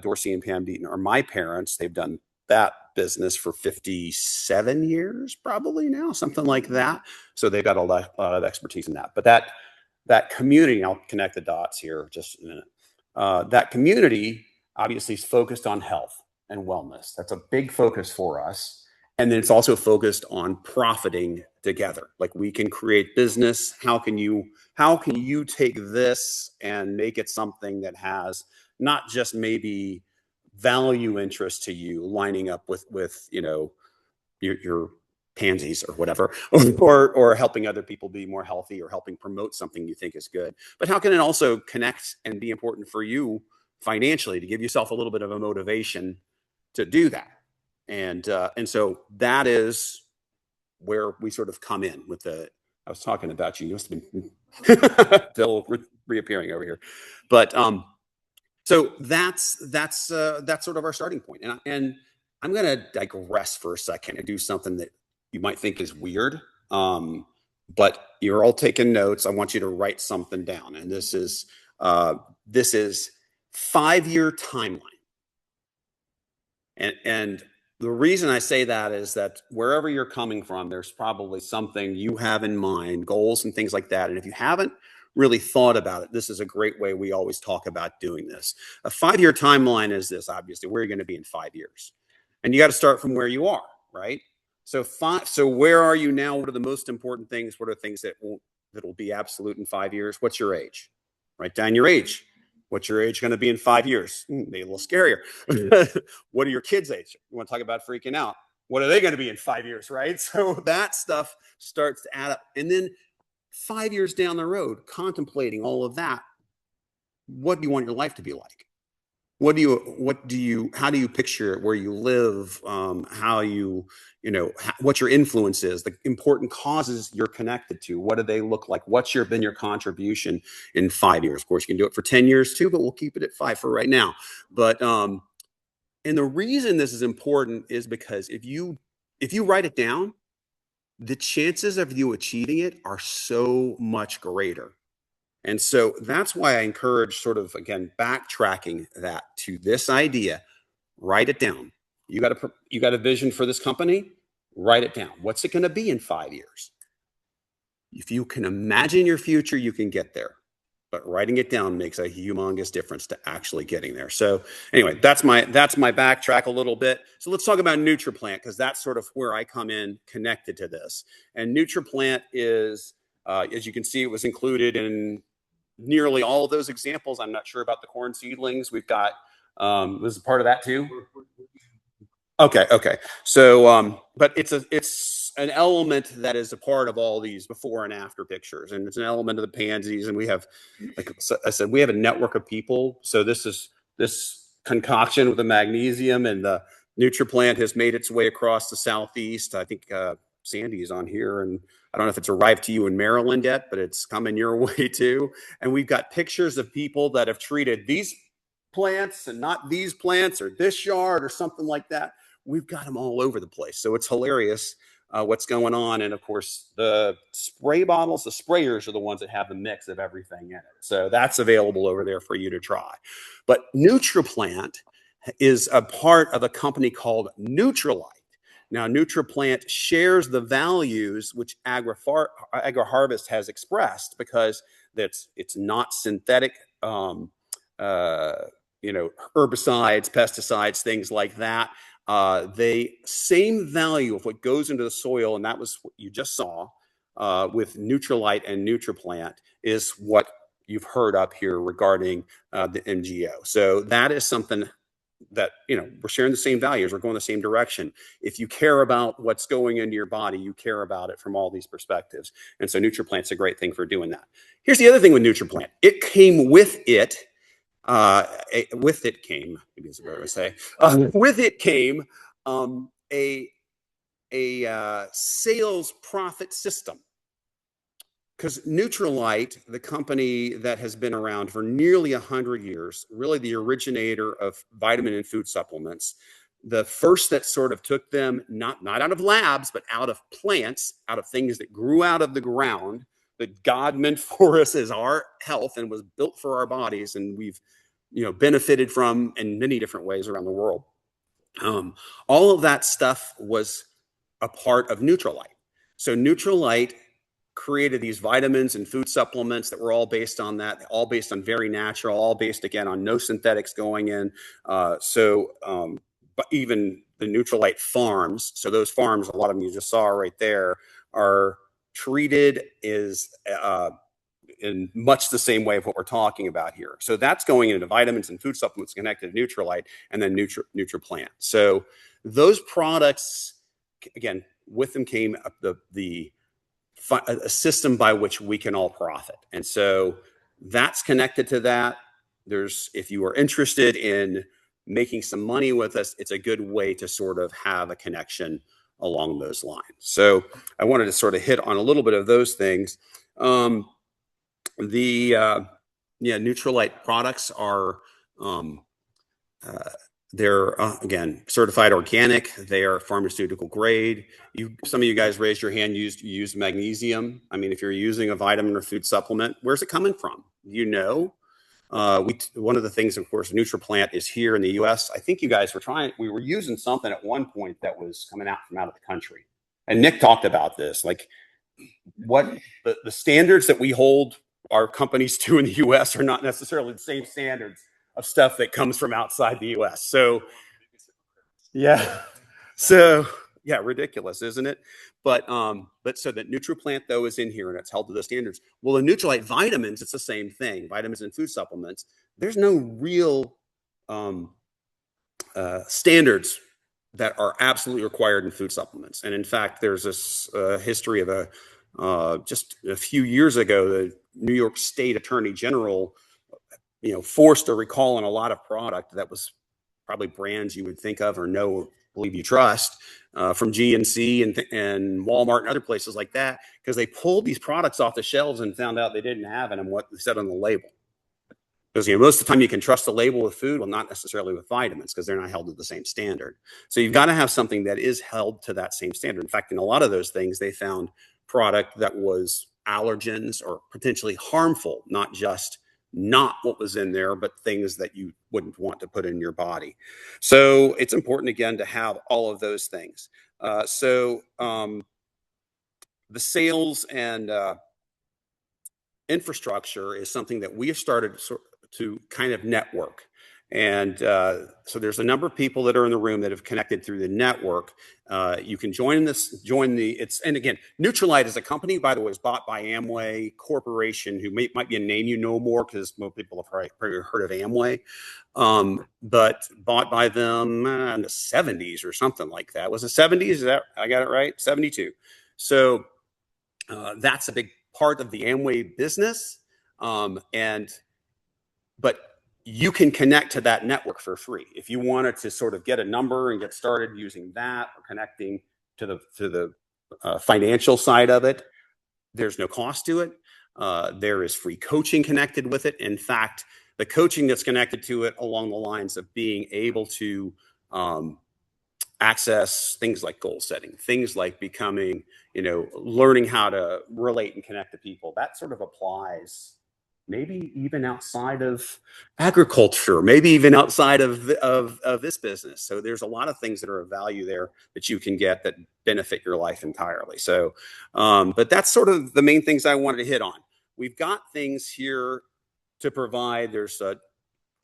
S8: Dorsey and Pam Deaton are my parents. They've done that business for 57 years, probably now, something like that. So they've got a lot of expertise in that. But that community, I'll connect the dots here just in a minute. That community obviously is focused on health and wellness. That's a big focus for us. And then it's also focused on profiting together. Like, we can create business. How can you take this and make it something that has not just maybe value interest to you lining up with your pansies or whatever, or helping other people be more healthy, or helping promote something you think is good, but how can it also connect and be important for you financially to give yourself a little bit of a motivation to do that? And so that is where we sort of come in with I was talking about you. You must have been Bill reappearing over here, but so that's sort of our starting point. And I'm going to digress for a second and do something that you might think is weird. But you're all taking notes. I want you to write something down. And this is 5-year timeline. And the reason I say that is that wherever you're coming from, there's probably something you have in mind, goals and things like that. And if you haven't really thought about it, this is a great way we always talk about doing this. A 5-year timeline is this, obviously, where you're going to be in 5 years. And you got to start from where you are, right? So where are you now? What are the most important things? What are things that'll be absolute in 5 years? What's your age? Write down your age. What's your age going to be in 5 years? Maybe a little scarier. What are your kids' age? You want to talk about freaking out? What are they going to be in 5 years, right? So that stuff starts to add up. And then 5 years down the road, contemplating all of that, what do you want your life to be like? How do you picture where you live? What your influence is, the important causes you're connected to. What do they look like? What's been your contribution in 5 years? Of course, you can do it for 10 years too, but we'll keep it at 5 for right now. But, and the reason this is important is because if you write it down, the chances of you achieving it are so much greater. And so that's why I encourage sort of, again, backtracking that to this idea. Write it down. You got a vision for this company? Write it down. What's it going to be in 5 years? If you can imagine your future, you can get there. But writing it down makes a humongous difference to actually getting there. So anyway, that's my backtrack a little bit. So let's talk about NutriPlant, because that's sort of where I come in connected to this. And NutriPlant is, as you can see, it was included in nearly all of those examples. I'm not sure about the corn seedlings. We've got, was it part of that too? Okay. So, but it's an element that is a part of all these before and after pictures. And it's an element of the pansies. And we have, like I said, we have a network of people. So this concoction with the magnesium and the NutriPlant has made its way across the Southeast. I think, Sandy is on here, and I don't know if it's arrived to you in Maryland yet, but it's coming your way too. And we've got pictures of people that have treated these plants and not these plants, or this yard or something like that. We've got them all over the place. So it's hilarious what's going on. And of course, the spray bottles, the sprayers are the ones that have the mix of everything in it. So that's available over there for you to try. But NutriPlant is a part of a company called Nutrilite. Now, NutriPlant shares the values which AgriHarvest has expressed, because it's not synthetic, herbicides, pesticides, things like that. the same value of what goes into the soil, and that was what you just saw with Nutrilite and NutriPlant, is what you've heard up here regarding the MGO. So that is something that, we're sharing the same values. We're going the same direction. If you care about what's going into your body, you care about it from all these perspectives. And so NutriPlant's a great thing for doing that. Here's the other thing with NutriPlant. It came with it. With it came, maybe it's a better way to say, with it came a sales profit system. Because Nutrilite, the company that has been around for nearly 100 years, really the originator of vitamin and food supplements, the first that sort of took them, not out of labs, but out of plants, out of things that grew out of the ground, that God meant for us as our health and was built for our bodies, and we've benefited from in many different ways around the world. All of that stuff was a part of Nutrilite. So Nutrilite created these vitamins and food supplements that were all based on that, all based on very natural, all based, again, on no synthetics going in. But even the Nutrilite farms, so those farms, a lot of them you just saw right there, are treated in much the same way of what we're talking about here. So that's going into vitamins and food supplements connected to Nutrilite, and then NutriPlant. So those products, again, with them came a system by which we can all profit. And so that's connected to that. If you are interested in making some money with us, it's a good way to sort of have a connection along those lines. So I wanted to sort of hit on a little bit of those things. Nutrilite products are, they're again certified organic. They are pharmaceutical grade. Some of you guys raised your hand. Used magnesium. I mean, if you're using a vitamin or food supplement, where's it coming from? One of the things, of course, NutriPlant is here in the U.S. I think you guys we were using something at one point that was coming out from out of the country, and Nick talked about this, like what the standards that we hold our companies to in the U.S. are not necessarily the same standards of stuff that comes from outside the U.S. So, ridiculous, isn't it? But so that NutriPlant, though, is in here and it's held to the standards. Well, the Nutrilite vitamins, it's the same thing. Vitamins and food supplements. There's no real standards that are absolutely required in food supplements. And in fact, there's this history of just a few years ago, the New York State Attorney General, forced a recall on a lot of product that was probably brands you would think of or believe you trust, from GNC and Walmart and other places like that, because they pulled these products off the shelves and found out they didn't have in them what they said on the label. Because most of the time you can trust the label with food, well, not necessarily with vitamins, because they're not held to the same standard. So you've got to have something that is held to that same standard. In fact, in a lot of those things, they found product that was allergens or potentially harmful, not just not what was in there, but things that you wouldn't want to put in your body. So it's important, again, to have all of those things. The sales and infrastructure is something that we have started to kind of network. And so there's a number of people that are in the room that have connected through the network. You can and again, Nutrilite is a company, by the way, is bought by Amway Corporation, who might be a name you know more, because most people have probably heard of Amway, but bought by them in the 70s or something like that. Was it 70s? Is that, I got it right? 72. So that's a big part of the Amway business. But you can connect to that network for free. If you wanted to sort of get a number and get started using that, or connecting to the financial side of it, there's no cost to it. There is free coaching connected with it. In fact, the coaching that's connected to it along the lines of being able to access things like goal setting, things like becoming, learning how to relate and connect to people, that sort of applies maybe even outside of agriculture, maybe even outside of this business. So there's a lot of things that are of value there that you can get that benefit your life entirely. So, but that's sort of the main things I wanted to hit on. We've got things here to provide. There's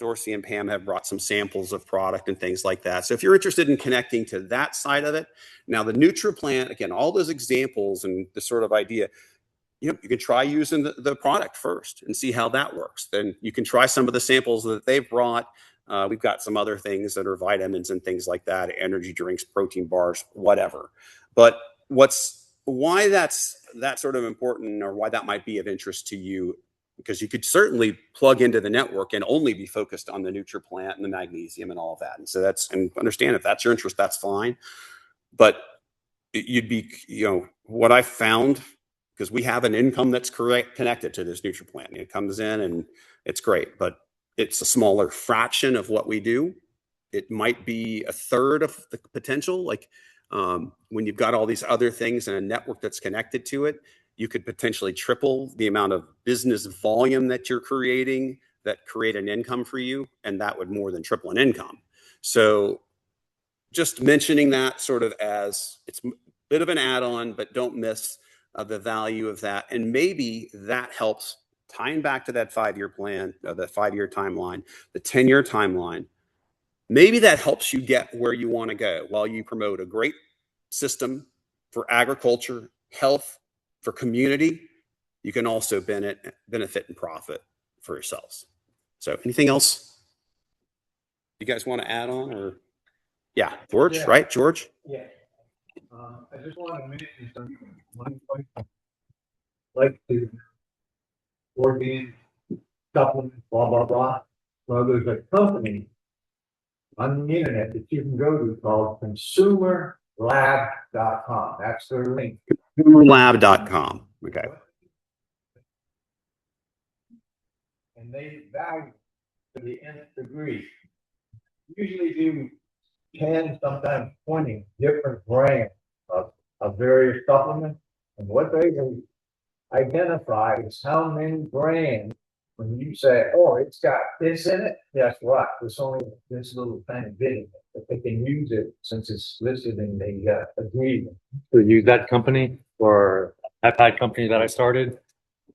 S8: Dorsey and Pam have brought some samples of product and things like that. So if you're interested in connecting to that side of it, now the NutriPlant, again, all those examples and the sort of idea, you can try using the product first and see how that works. Then you can try some of the samples that they've brought. We've got some other things that are vitamins and things like that, energy drinks, protein bars, whatever. But why that's sort of important, or why that might be of interest to you, because you could certainly plug into the network and only be focused on the NutriPlant and the magnesium and all of that. And so and understand if that's your interest, that's fine. But you'd be, what I found, because we have an income that's connected to this NutriPlant. It comes in and it's great, but it's a smaller fraction of what we do. It might be a third of the potential. Like when you've got all these other things and a network that's connected to it, you could potentially triple the amount of business volume that you're creating that create an income for you, and that would more than triple an income. So just mentioning that sort of as it's a bit of an add-on, but don't miss the value of that. And maybe that helps tying back to that 5-year plan, that 5-year timeline, the 10-year timeline. Maybe that helps you get where you want to go while you promote a great system for agriculture, health, for community. You can also benefit and profit for yourselves. So anything else you guys want to add on? Or yeah, George,
S4: Yeah.
S8: Right? George?
S4: Yeah. I just want to mention something. One point, like to organic supplements, blah, blah, blah. Well, there's a company on the internet that you can go to called consumerlab.com. That's their link.
S8: Consumerlab.com. Okay.
S4: And they value to the nth degree. Usually do 10, sometimes 20 different brands of various supplements. And what they will identify is how many brands, when you say, oh, it's got this in it, guess what? There's only this little tiny bit in it, but they can use it since it's listed in the agreement.
S9: To use that company or peptide company that I started.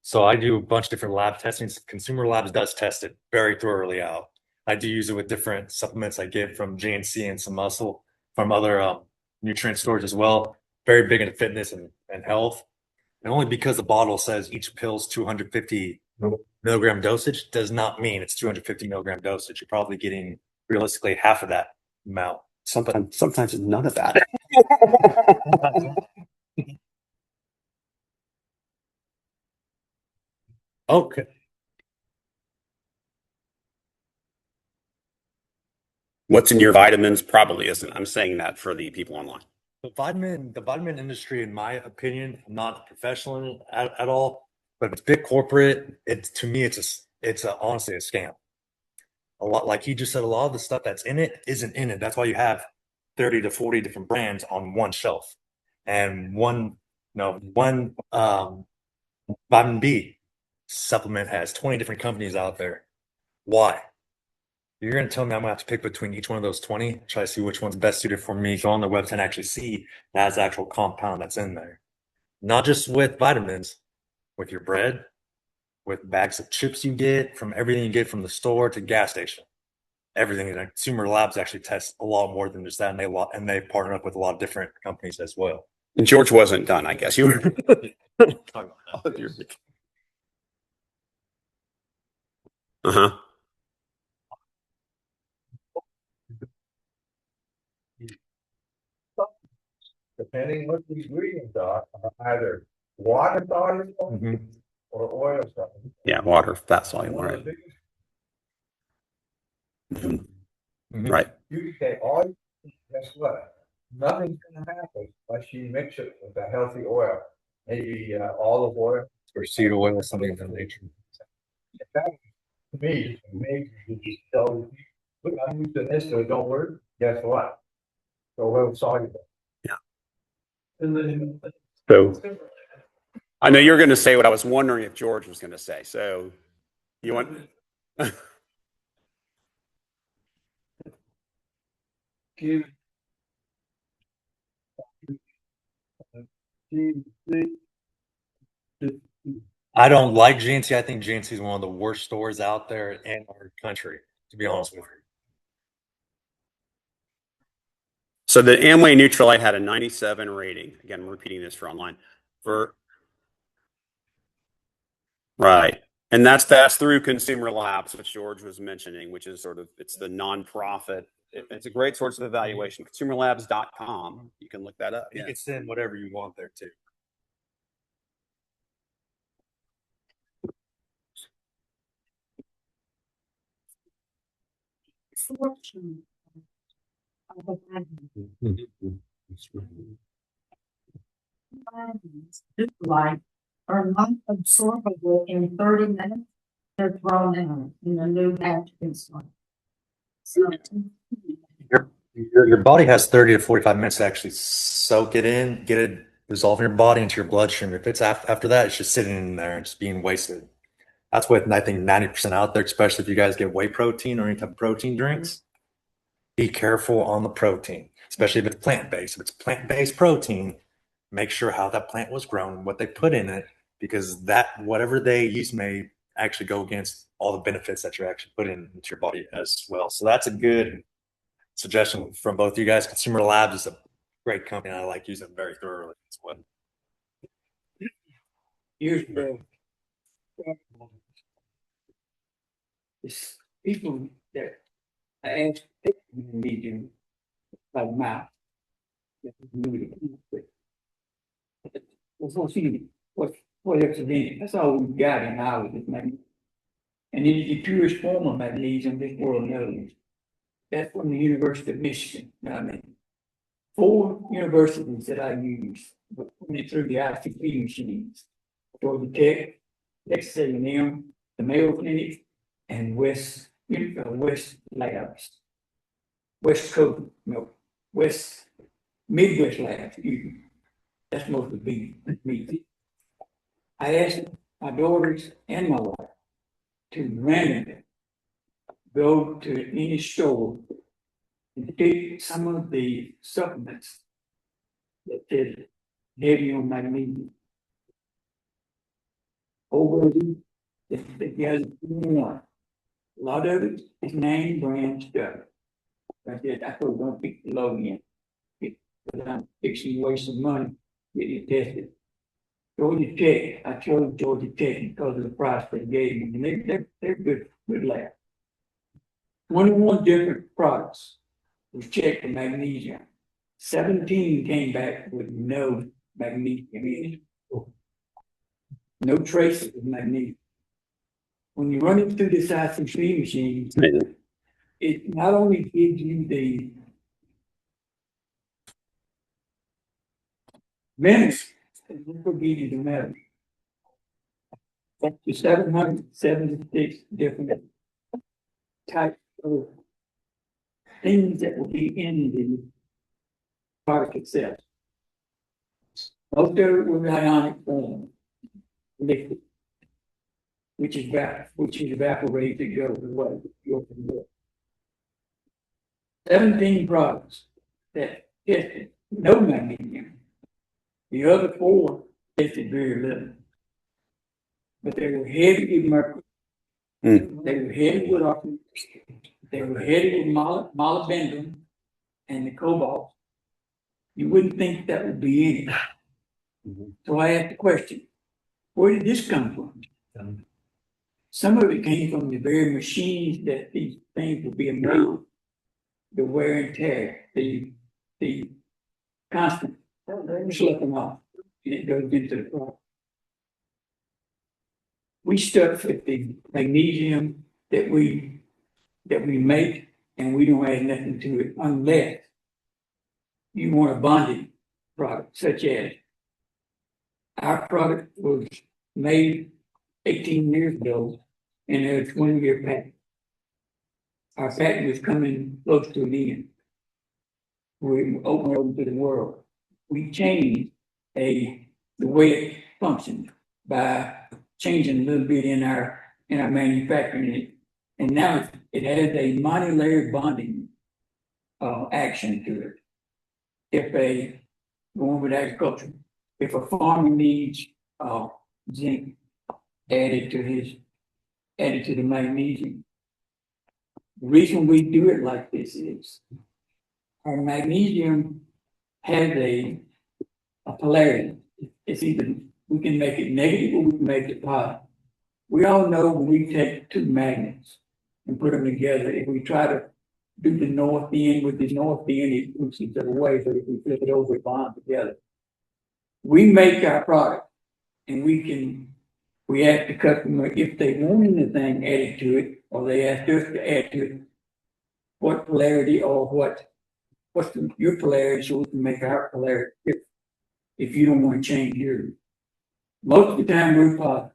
S9: So I do a bunch of different lab testings. Consumer Labs does test it very thoroughly out. I do use it with different supplements I get from GNC and some muscle from other nutrient stores as well. Very big into fitness and health. And only because the bottle says each pill's 250 milligram dosage does not mean it's 250 milligram dosage. You're probably getting realistically half of that amount.
S8: Sometimes none of that.
S9: Okay.
S8: What's in your vitamins probably isn't. I'm saying that for the people online.
S9: The vitamin industry, in my opinion, I'm not a professional at all, but it's big corporate. To me, it's honestly a scam. A lot, like he just said, a lot of the stuff that's in it isn't in it. That's why you have 30 to 40 different brands on one shelf, and one vitamin B supplement has 20 different companies out there. Why? You're going to tell me I'm going to have to pick between each one of those 20, try to see which one's best suited for me, go on the website and actually see that's actual compound that's in there. Not just with vitamins, with your bread, with bags of chips you get, from everything you get from the store to gas station. Everything. And Consumer Labs actually tests a lot more than just that, and they partner up with a lot of different companies as well.
S8: And George wasn't done, I guess. You were. Uh-huh.
S4: Depending what the ingredients are either water soluble or oil soluble.
S8: Yeah, water, fat soluble,
S4: One of
S8: right?
S4: the biggest,
S8: Right.
S4: you can say all, guess what? Nothing's gonna happen unless you mix it with a healthy oil, maybe olive oil.
S9: Or seed oil or something of that nature.
S4: That, to me, is amazing. You just tell, look, I'm using this, so it don't work. Guess what? The oil soluble.
S8: Yeah.
S4: And then.
S8: So I know you're going to say what I was wondering if George was going to say. So you want?
S9: I don't like GNC. I think GNC is one of the worst stores out there in our country. to be honest with you.
S8: So the Amway Neutralite had a 97 rating. Again, I'm repeating this for online. Right. And that's through Consumer Labs, which George was mentioning, which is sort of, it's the nonprofit. It's a great source of evaluation. Consumerlabs.com. You can look that up.
S9: You
S8: Yeah.
S9: can send whatever you want there too.
S6: Selection of the items like are not absorbable in 30 minutes. They're thrown out in a new batch install. So
S9: Your body has 30 to 45 minutes to actually soak it in, get it dissolve in your body into your bloodstream. If it's after that, it's just sitting in there and just being wasted. That's what I think 90% out there, especially if you guys get whey protein or any type of protein drinks. Be careful on the protein, especially if it's plant-based. If it's plant-based protein, make sure how that plant was grown, what they put in it, because that whatever they use may actually go against all the benefits that you're actually putting into your body as well. So that's a good suggestion from both you guys. Consumer Labs is a great company. I like using it very thoroughly as well.
S4: Here's the it's people that I ask medium like mouth. What's what's in it? That's all we've got in ours is magnesium. And it is the purest form of magnesium this world knows. That's from the University of Michigan. I mean, 4 universities that I use went through the ICP machines. Georgia Tech, Texas A&M, the Mayo Clinic, and West Labs. West Coast, no, Midwest Labs, excuse me. That's most of the me. I asked my daughters and my wife to randomly go to any store and take some of the supplements that said heavy on magnesium. Over the one. A lot of it is name brand stuff. I said, I thought don't pick the low end. Because I'm fixing to waste some money getting it tested. Georgia Tech, I chose Georgia Tech because of the price they gave me. And they're good lab. 21 different products was checked for magnesium. 17 came back with no magnesium in it. No traces of magnesium. When you run it through this ICP machine, it not only gives you the minutes, it will give you the metal. Up to 776 different types of things that will be in the product itself. Most of it will be ionic form, liquid, which is evaporated to go away. 17 products that tested no magnesium. The other 4 tested very little. But they were heavy with mercury. They were heavy with oxygen. They were heavy with molybdenum and the cobalt. You wouldn't think that would be in it. So I asked the question, where did this come from? Some of it came from the very machines that these things were being made. The wear and tear, the constant slipping off, and it goes into the product. We stuck with the magnesium that we make, and we don't add nothing to it unless you want a bonded product, such as our product was made 18 years ago and a 20-year patent. Our patent was coming close to an end. We opened up to the world. We changed the way it functioned by changing a little bit in our manufacturing, and now it has a monolayer bonding action to it. If going with agriculture, if a farmer needs zinc added to the magnesium, The reason we do it like this is our magnesium has a polarity. It's either, we can make it negative or we can make it positive. We all know when we take two magnets and put them together, if we try to do the north end with the north end, it moves each other away, but if we flip it over, it bonds together. We make our product and we ask the customer if they want anything added to it, or they ask us to add to it, what polarity or what's your polarity, so we can make our polarity if you don't want to change yours. Most of the time we're positive.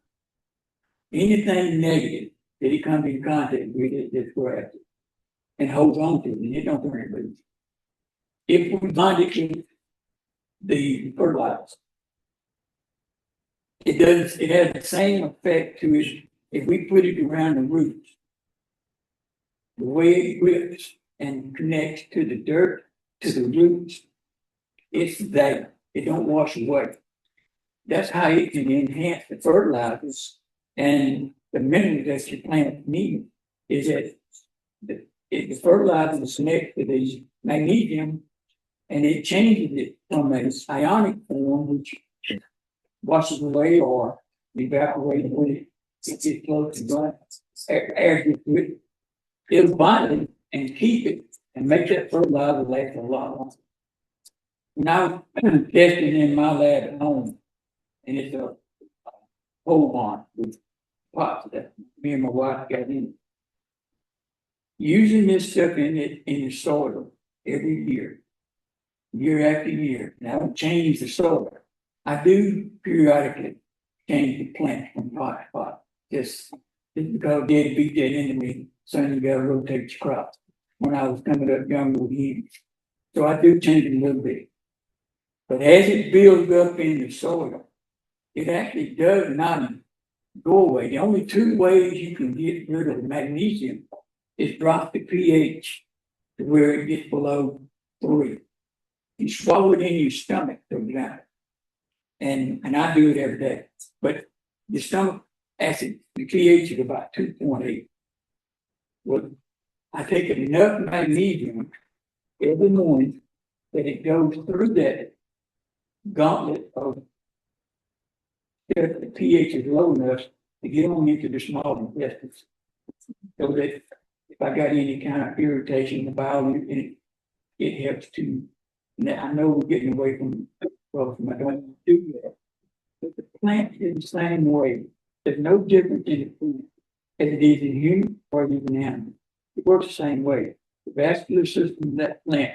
S4: Anything negative that it comes in contact with, it just grabs it and holds on to it, and it don't turn it loose. If we bind it to the fertilizer, it has the same effect to it if we put it around the roots. The way it grips and connects to the dirt, to the roots, it's there. It don't wash away. That's how it can enhance the fertilizers and the minerals that your plant needs. Is that the fertilizer is connected to the magnesium, and it changes it from an ionic form, which washes away or evaporates when it gets close to dry. Air gets to it. It'll bind it and keep it and make that fertilizer last a lot longer. Now, I'm testing in my lab at home, and it's a pole barn with pots that me and my wife got in. Using this stuff in the soil every year after year. And I don't change the soil. I do periodically change the plant from pot to pot. Just because Dad beat that into me, son, you gotta rotate your crops. When I was coming up younger with him. So I do change it a little bit. But as it builds up in the soil, it actually does not go away. The only two ways you can get rid of the magnesium is drop the pH to where it gets below 3. You swallow it in your stomach, for example. And I do it every day. But the stomach acid, the pH is about 2.8. Well, I take enough magnesium every morning that it goes through that gauntlet of if the pH is low enough to get on into the small intestines. So that if I got any kind of irritation in the bowel, it helps to. Now, I know we're getting away from I don't want to do that. But the plant is the same way. There's no difference in the plant as it is in human or even animal. It works the same way. The vascular system of that plant,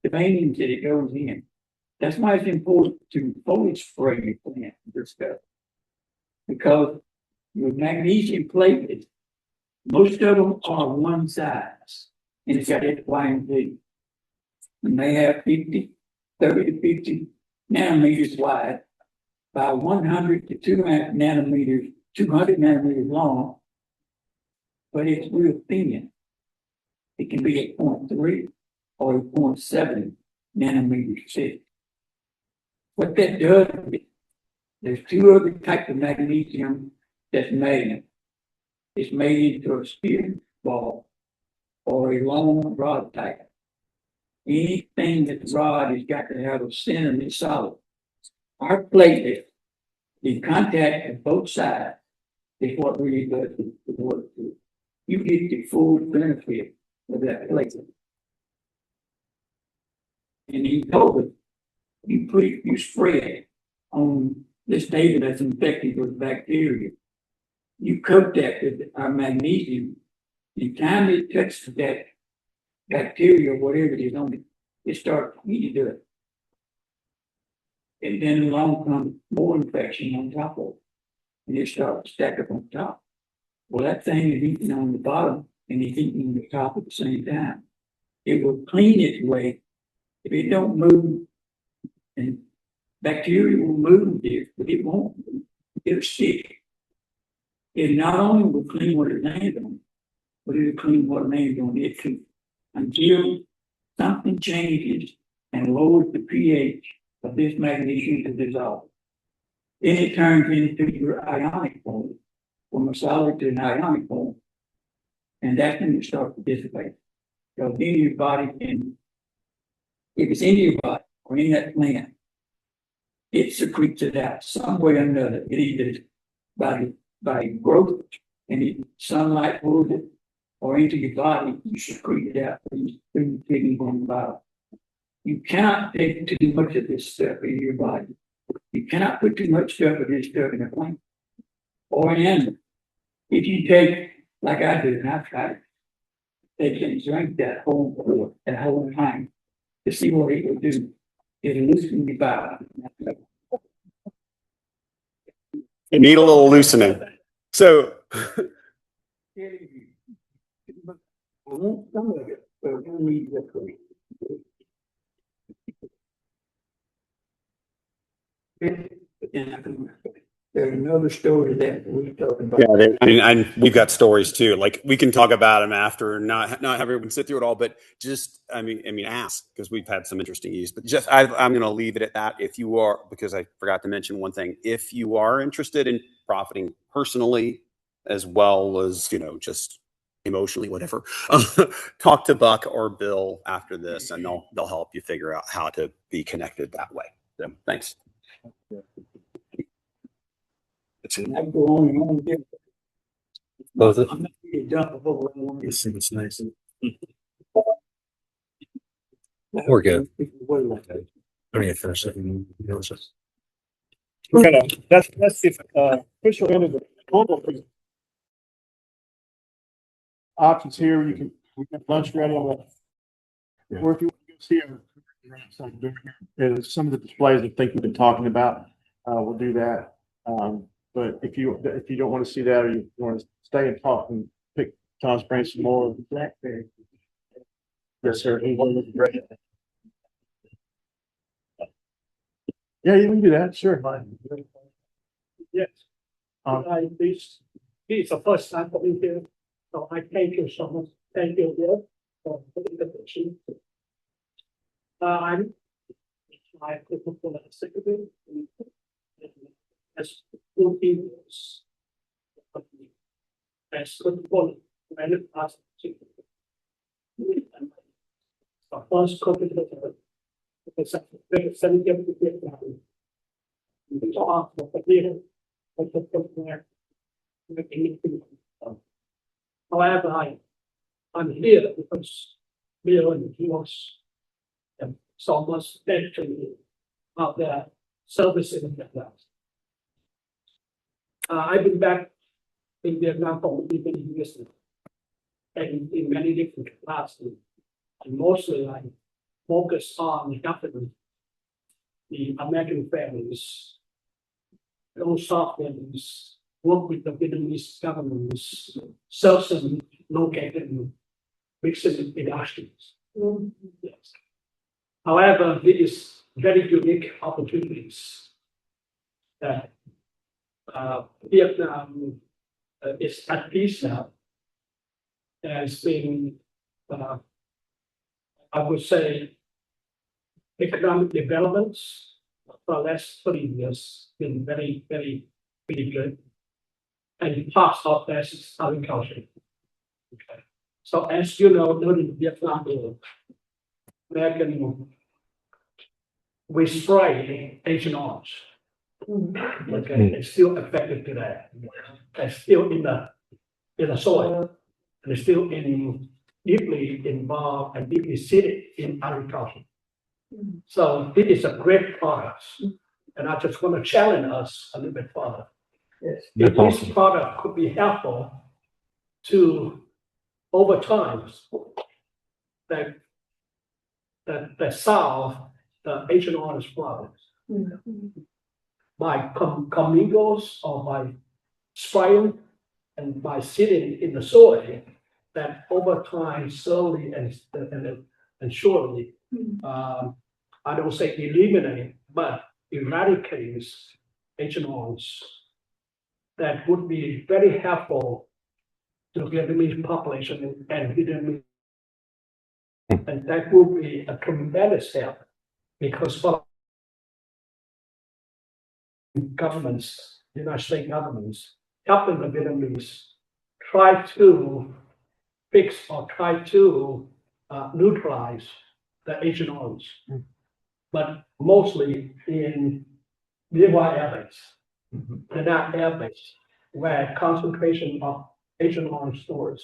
S4: the veins that it goes in. That's why it's important to foliage spray your plant with this stuff. Because your magnesium platelets, most of them are one size, and it's got X, Y, and Z. And they have 30 to 50 nanometers wide by 100 to 200 nanometers long, but it's real thin. It can be at 0.3 or 0.7 nanometers thick. What that does, there's two other types of magnesium that's made. It's made into a spear ball or a long rod type. Anything that's rod has got to have a center that's solid. Our platelet, the contact of both sides, is what really does the work. You get the full benefit of that platelet. And he told us, you spray it on this table that's infected with bacteria. You coat that with our magnesium. The time it touches that bacteria or whatever it is on it, it starts eating it. And then along comes more infection on top of it. And it starts to stack up on top. Well, that thing is eating on the bottom and it's eating on the top at the same time. It will clean its way. If it don't move, and bacteria will move there, but it won't move. It'll stick. It not only will clean what it lands on, but it'll clean what lands on it too. Until something changes and lowers the pH of this magnesium to dissolve. Then it turns into your ionic form, from a solid to an ionic form. And that's when you start to dissipate. So then your body can, if it's in your body or in that plant, it secretes it out some way or another. It either by growth and sunlight moves it, or into your body, you secrete it out through kidney bone bottle. You cannot take too much of this stuff in your body. You cannot put too much stuff of this stuff in a plant or an animal. If you take, like I do, and I've tried it, they can drink that whole time to see what it will do. It'll loosen your bowel.
S8: You need a little loosening. So
S4: Some of it, but we need that. There's another story that we're talking about.
S8: yeah, and we've got stories too. Like we can talk about them after, not have everyone sit through it all, but just I mean, ask, because we've had some interesting use. But just I'm going to leave it at that. If you are, because I forgot to mention one thing, if you are interested in profiting personally as well as just emotionally, whatever, talk to Buck or Bill after this, and they'll help you figure out how to be connected that way. So thanks.
S4: I go on and on.
S9: Both of
S4: I'm not really done before I want to
S9: It's nice.
S4: say.
S9: We're good.
S4: What am I saying?
S9: I need to finish it.
S1: That's the official end of the normal options here. We got lunch ready on the, or if you want to go see some of the displays I think we've been talking about, we'll do that. But if you don't want to see that, or you want to stay and talk and pick Tom's brain some more. Blackberry. Yes, sir. Great. Yeah, you can do that. Sure.
S10: Yes. This is the first time for me here, so I thank you so much. Thank you, Bill, for the invitation. I'm my political secretary as 14 years. As political and as the first corporate because I'm very sensitive to get that. We talk about the leader, but the however, I'm here because Bill and he was so much dedicated about the services in Vietnam. I've been back in Vietnam for many years now, and in many different capacities. And mostly I focus on helping the American families, those South families, work with the Vietnamese governments, serve some located in recent industries. Yes. However, it is very unique opportunities that Vietnam is at peace now. Has been, I would say, economic developments for the last 30 years been very, very, really good. And part of that is agriculture. Okay. So as you know, during Vietnam War, American we spray Agent Orange. Okay, it's still affected today. It's still in the soil, and it's still deeply involved and deeply seated in agriculture. So this is a great product, and I just want to challenge us a little bit further. Yes. If this product could be helpful to over time that solve the Agent Orange problems by commingles or by spraying and by sitting in the soil, that over time slowly and surely, I don't say eliminate, but eradicates Agent Orange. That would be very helpful to the Vietnamese population and Vietnamese. And that would be a tremendous help, because for governments, United States governments, helping the Vietnamese try to fix or try to neutralize the Agent Orange. But mostly in nearby airbases. They're not airbases where concentration of Agent Orange stores